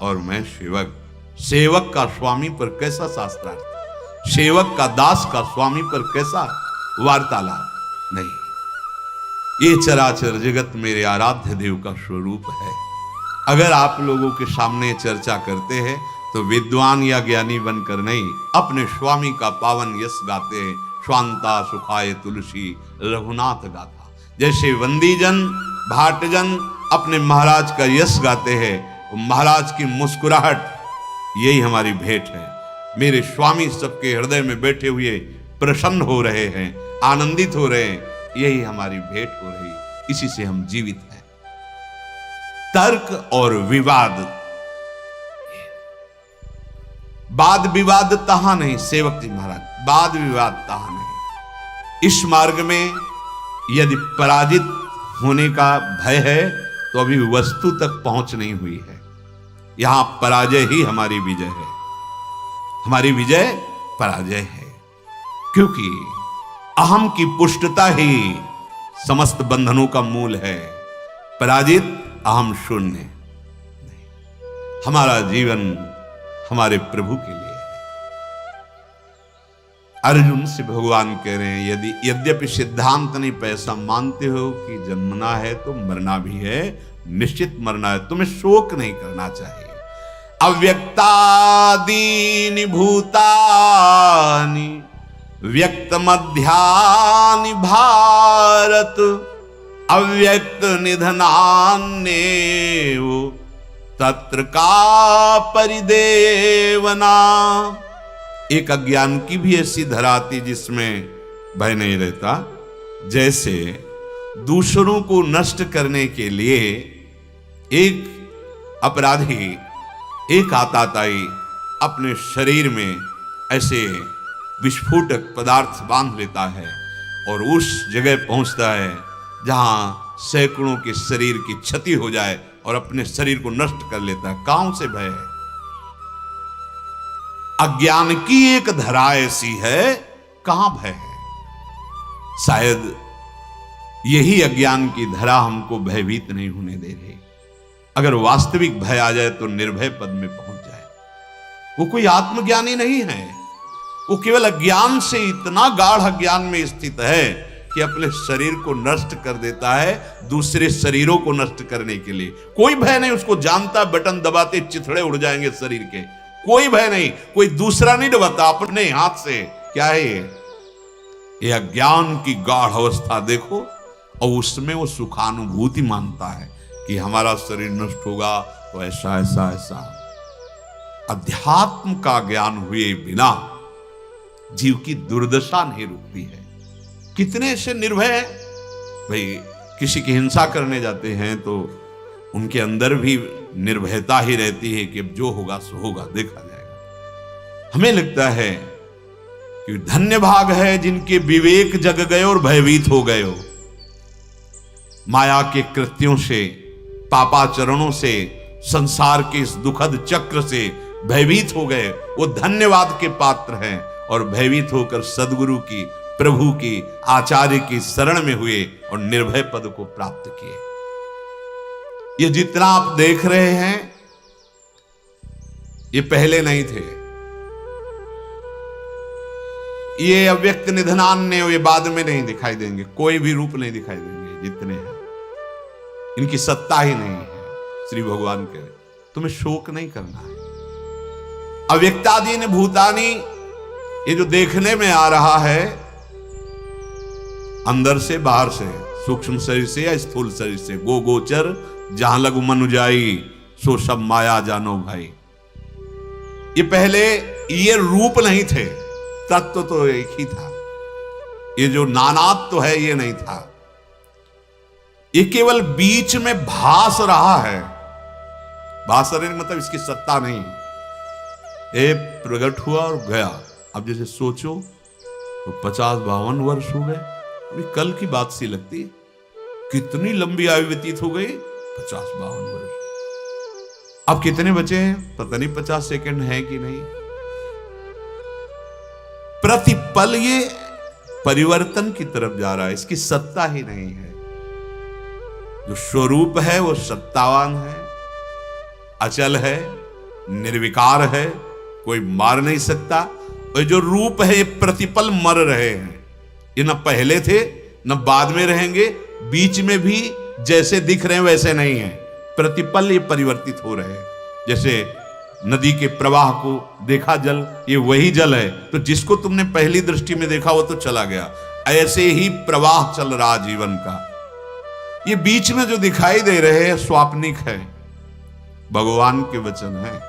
और मैं सेवक। सेवक का स्वामी पर कैसा शास्त्रार्थ, सेवक का दास का स्वामी पर कैसा वार्तालाप। नहीं, ये चराचर जगत मेरे आराध्य देव का स्वरूप है। अगर आप लोगों के सामने चर्चा करते हैं तो विद्वान या ज्ञानी बनकर नहीं, अपने स्वामी का पावन यश गाते हैं। स्वांता सुखाय तुलसी रघुनाथ गाथा। जैसे वंदीजन भाटजन अपने महाराज का यश गाते हैं, महाराज की मुस्कुराहट, यही हमारी भेंट है। मेरे स्वामी सबके हृदय में बैठे हुए प्रसन्न हो रहे हैं, आनंदित हो रहे हैं, यही हमारी भेंट हो रही, इसी से हम जीवित हैं। तर्क और विवाद, वाद विवाद तहां नहीं। सेवक जी महाराज, वाद विवाद तहां नहीं। इस मार्ग में यदि पराजित होने का भय है तो अभी वस्तु तक पहुंच नहीं हुई है। यहां पराजय ही हमारी विजय है। हमारी विजय पराजय है, क्योंकि अहम की पुष्टता ही समस्त बंधनों का मूल है। पराजित अहम शून्य। हमारा जीवन हमारे प्रभु के लिए है। अर्जुन से भगवान कह रहे हैं यद्यपि सिद्धांत नहीं पैसा मानते हो कि जन्मना है तो मरना भी है, निश्चित मरना है, तुम्हें शोक नहीं करना चाहिए। अव्यक्तादीनि भूतानि व्यक्त मध्यानि भारत अव्यक्त निधनान्येव तत्र का परिदेवना। एक अज्ञान की भी ऐसी धरा आती जिसमें भय नहीं रहता। जैसे दूसरों को नष्ट करने के लिए एक अपराधी एक आताताई अपने शरीर में ऐसे विस्फोटक पदार्थ बांध लेता है और उस जगह पहुंचता है जहां सैकड़ों के शरीर की क्षति हो जाए और अपने शरीर को नष्ट कर लेता है। कहां से भय है? अज्ञान की एक धरा ऐसी है, कहां भय है? शायद यही अज्ञान की धरा हमको भयभीत नहीं होने दे रही। अगर वास्तविक भय आ जाए तो निर्भय पद में पहुंच जाए। वो कोई आत्मज्ञानी नहीं है, वो केवल अज्ञान से इतना गाढ़ अज्ञान में स्थित है कि अपने शरीर को नष्ट कर देता है दूसरे शरीरों को नष्ट करने के लिए। कोई भय नहीं, उसको जानता बटन दबाते चिथड़े उड़ जाएंगे शरीर के, कोई भय नहीं, कोई दूसरा नहीं दबाता, अपने हाथ से। क्या है ये अज्ञान की गाढ़ अवस्था देखो, और उसमें वो सुखानुभूति मानता है कि हमारा शरीर नष्ट होगा तो ऐसा ऐसा ऐसा। अध्यात्म का ज्ञान हुए बिना जीव की दुर्दशा नहीं रुकती है। कितने ऐसे निर्भय हैं भाई, किसी की हिंसा करने जाते हैं तो उनके अंदर भी निर्भयता ही रहती है कि अब जो होगा सो होगा, देखा जाएगा। हमें लगता है कि धन्य भाग है जिनके विवेक जग गए और भयभीत हो गए हो। माया के कृत्यों से, पापाचरणों से, संसार के इस दुखद चक्र से भयभीत हो गए, वो धन्यवाद के पात्र हैं। और भयभीत होकर सदगुरु की, प्रभु की, आचार्य की शरण में हुए और निर्भय पद को प्राप्त किए। ये जितना आप देख रहे हैं ये पहले नहीं थे। ये अव्यक्त निधनान्य ये बाद में नहीं दिखाई देंगे, कोई भी रूप नहीं दिखाई देंगे। जितने हैं इनकी सत्ता ही नहीं है। श्री भगवान कह रहे तुम्हें शोक नहीं करना है। अव्यक्तादीन भूतानी, ये जो देखने में आ रहा है अंदर से बाहर से, सूक्ष्म शरीर से या स्थूल शरीर से, गो गोचर जहां लगु मनु जाई सो सब माया जानो भाई। ये पहले ये रूप नहीं थे, तत्व तो एक ही था। ये जो नानात्व तो है ये नहीं था, ये केवल बीच में भास रहा है। भास रहे मतलब इसकी सत्ता नहीं, ये प्रकट हुआ और गया। अब जैसे सोचो तो 50-52 वर्ष हो गए, अभी कल की बात सी लगती है। कितनी लंबी आयु व्यतीत हो गई, 50-52 वर्ष। अब कितने बचे हैं पता नहीं, 50 सेकंड है कि नहीं। प्रतिपल ये परिवर्तन की तरफ जा रहा है, इसकी सत्ता ही नहीं है। जो स्वरूप है वो सत्तावान है, अचल है, निर्विकार है, कोई मार नहीं सकता। और जो रूप है ये प्रतिपल मर रहे हैं, ये न पहले थे न बाद में रहेंगे, बीच में भी जैसे दिख रहे हैं वैसे नहीं है। प्रतिपल ये परिवर्तित हो रहे हैं। जैसे नदी के प्रवाह को देखा जल, ये वही जल है, तो जिसको तुमने पहली दृष्टि में देखा वो तो चला गया। ऐसे ही प्रवाह चल रहा जीवन का। ये बीच में जो दिखाई दे रहे हैं स्वाप्निक है, भगवान के वचन है।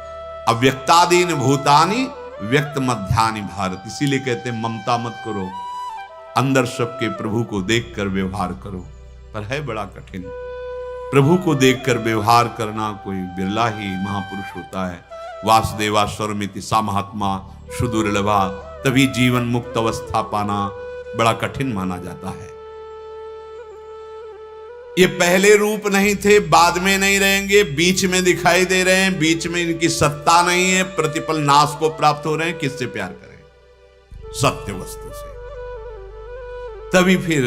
अव्यक्तादीन भूतानि व्यक्त मध्यानि भारत। इसीलिए कहते हैं ममता मत करो, अंदर सबके प्रभु को देखकर व्यवहार करो। पर है बड़ा कठिन, प्रभु को देखकर व्यवहार करना कोई बिरला ही महापुरुष होता है। वासुदेवा स्वरमिति सा महात्मा सुदुर्लभा, तभी जीवन मुक्त अवस्था पाना बड़ा कठिन माना जाता है। ये पहले रूप नहीं थे, बाद में नहीं रहेंगे, बीच में दिखाई दे रहे हैं, बीच में इनकी सत्ता नहीं है, प्रतिपल नाश को प्राप्त हो रहे हैं। किससे प्यार करें? सत्य वस्तु से। तभी फिर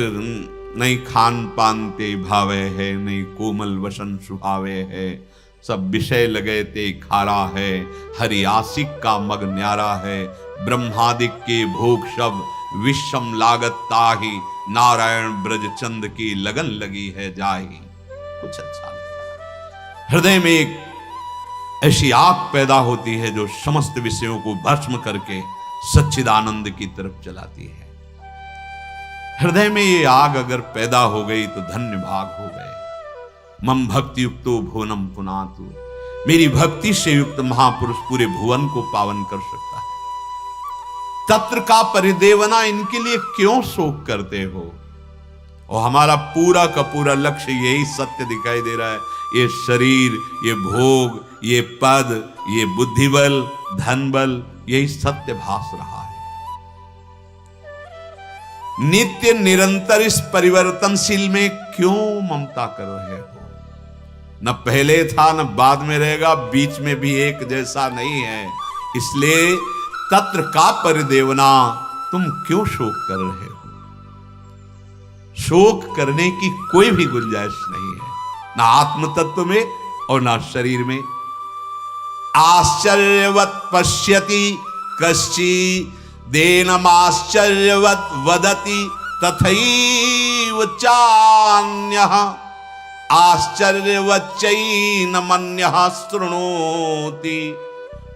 नहीं खान पान ते भावे है, नहीं कोमल वसन सुहावे है, सब विषय लगे ते खारा है, हरि आशिक का मग न्यारा है, ब्रह्मादिक के भोग शब विषम लागत ताही, नारायण ब्रज चंद की लगन लगी है जाही। कुछ अच्छा नहीं। हृदय में एक ऐसी आग पैदा होती है जो समस्त विषयों को भस्म करके सच्चिदानंद की तरफ चलाती है। हृदय में ये आग अगर पैदा हो गई तो धन्य भाग हो गए। मम भक्ति युक्तो भुवनम पुनातु, मेरी भक्ति से युक्त महापुरुष पूरे भुवन को पावन कर सकता है। तत्र का परिदेवना, इनके लिए क्यों शोक करते हो? और हमारा पूरा का पूरा लक्ष्य यही सत्य दिखाई दे रहा है। ये शरीर, ये भोग, ये पद, ये बुद्धिबल, धन बल, यही सत्य भास रहा है। नित्य निरंतर इस परिवर्तनशील में क्यों ममता कर रहे हो? न पहले था न बाद में रहेगा, बीच में भी एक जैसा नहीं है। इसलिए तत्र का परिदेवना, तुम क्यों शोक कर रहे हो? शोक करने की कोई भी गुंजाइश नहीं है, ना आत्म तत्व में और ना शरीर में। आश्चर्यवत पश्यति कश्चि देनमाश्चर्यवत वदति, तथैव चान्यः आश्चर्यवच्चैनमन्यः शृणोति,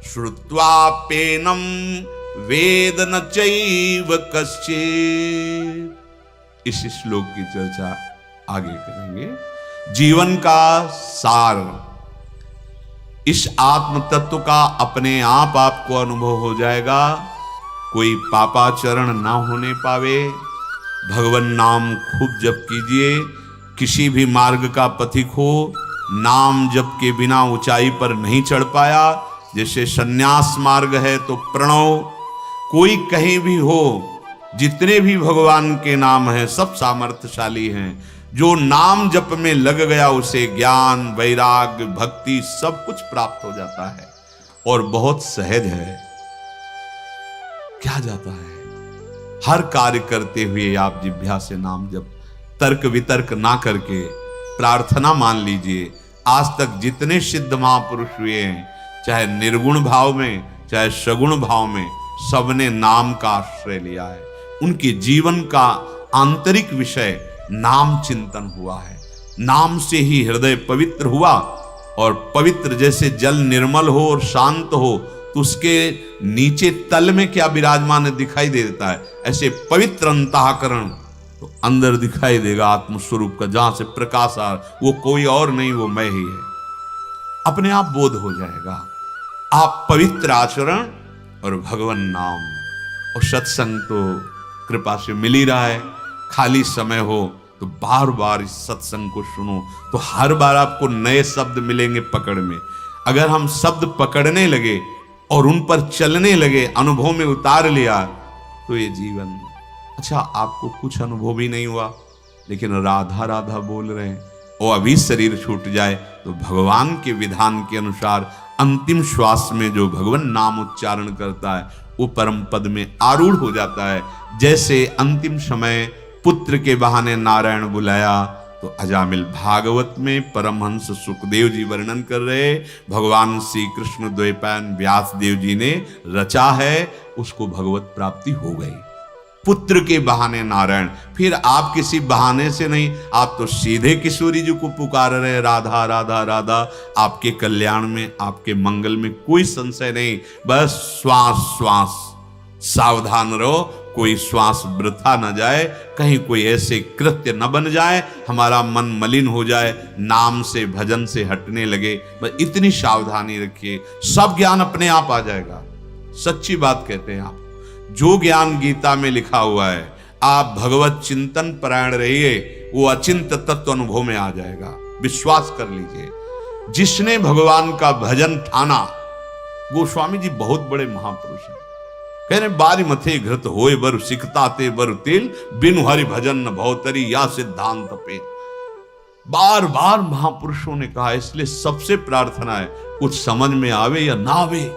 श्रुत्वाप्येनं वेद न चैव कश्चित्। इस श्लोक की चर्चा आगे करेंगे। जीवन का सार, इस आत्म तत्व का अपने आप आपको अनुभव हो जाएगा। कोई पापाचरण ना होने पावे। भगवान नाम खूब जप कीजिए। किसी भी मार्ग का पथिक हो, नाम जप के बिना ऊंचाई पर नहीं चढ़ पाया। जैसे सन्यास मार्ग है तो प्रणव, कोई कहीं भी हो, जितने भी भगवान के नाम हैं सब सामर्थ्यशाली हैं। जो नाम जप में लग गया उसे ज्ञान, वैराग्य, भक्ति सब कुछ प्राप्त हो जाता है और बहुत सहज है। क्या जाता है? हर कार्य करते हुए आप जिह्वा से नाम जप, तर्क वितर्क ना करके प्रार्थना मान लीजिए। आज तक जितने सिद्ध महापुरुष हुए हैं, चाहे निर्गुण भाव में चाहे सगुण भाव में, सबने नाम का आश्रय लिया है। उनके जीवन का आंतरिक विषय नाम चिंतन हुआ है। नाम से ही हृदय पवित्र हुआ, और पवित्र जैसे जल निर्मल हो और शांत हो तो उसके नीचे तल में क्या विराजमान दिखाई दे देता है। ऐसे पवित्र अंतःकरण तो अंदर दिखाई देगा आत्मस्वरूप का, जहां से प्रकाश आ, वो कोई और नहीं, वो मैं ही है। अपने आप बोध हो जाएगा। आप पवित्र आचरण और भगवान नाम और सत्संग तो कृपा से मिल ही रहा है। खाली समय हो तो बार बार इस सत्संग को सुनो, तो हर बार आपको नए शब्द मिलेंगे पकड़ में। अगर हम शब्द पकड़ने लगे और उन पर चलने लगे, अनुभव में उतार लिया, तो ये जीवन, अच्छा आपको कुछ अनुभव ही नहीं हुआ लेकिन राधा राधा बोल रहे हैं, और अभी शरीर छूट जाए तो भगवान के विधान के अनुसार अंतिम श्वास में जो भगवान नाम उच्चारण करता है वो परम पद में आरूढ़ हो जाता है। जैसे अंतिम समय पुत्र के बहाने नारायण बुलाया, तो अजामिल भागवत में परमहंस सुखदेव जी वर्णन कर रहे, भगवान श्री कृष्ण द्वैपायन व्यास देव जी ने रचा है, उसको भगवत प्राप्ति हो गई। पुत्र के बहाने नारायण, फिर आप किसी बहाने से नहीं, आप तो सीधे किशोरी जी को पुकार रहे, राधा राधा राधा। आपके कल्याण में, आपके मंगल में कोई संशय नहीं। बस श्वास श्वास सावधान रहो, कोई श्वास वृथा न जाए, कहीं कोई ऐसे कृत्य न बन जाए हमारा मन मलिन हो जाए, नाम से भजन से हटने लगे। बस इतनी सावधानी रखिए, सब ज्ञान अपने आप आ जाएगा। सच्ची बात कहते हैं आप। जो ज्ञान गीता में लिखा हुआ है, आप भगवत चिंतन परायण रहिए, वो अचिंत तत्व अनुभव में आ जाएगा। विश्वास कर लीजिए। जिसने भगवान का भजन ठाना, गोस्वामी जी बहुत बड़े महापुरुष हैं, कह रहे बारी मथे घृत होए बर सिकताते बर तेल, बिनु हरि भजन न भवतरी या सिद्धांत पे। बार बार महापुरुषों ने कहा। इसलिए सबसे प्रार्थना है, कुछ समझ में आवे या ना आवे,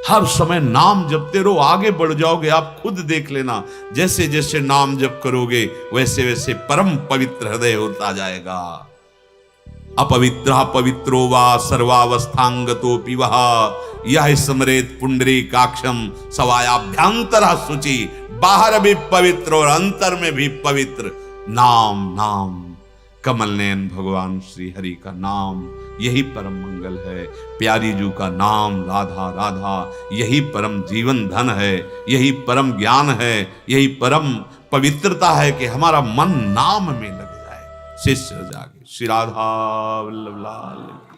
हर समय नाम जपते रहो, आगे बढ़ जाओगे। आप खुद देख लेना, जैसे जैसे नाम जप करोगे वैसे वैसे परम पवित्र हृदय होता जाएगा। अपवित्र पवित्रो वा सर्वावस्थांगतोपि वह यह स्मरेत पुंडरीकाक्षम सवायाभ्यंतर शुचि। बाहर भी पवित्र और अंतर में भी पवित्र। नाम नाम कमल नयन भगवान श्री हरि का नाम, यही परम मंगल है। प्यारी जू का नाम राधा राधा, यही परम जीवन धन है, यही परम ज्ञान है, यही परम पवित्रता है कि हमारा मन नाम में लग जाए। शिष्य जागे। श्री राधा वल्लभ लाल।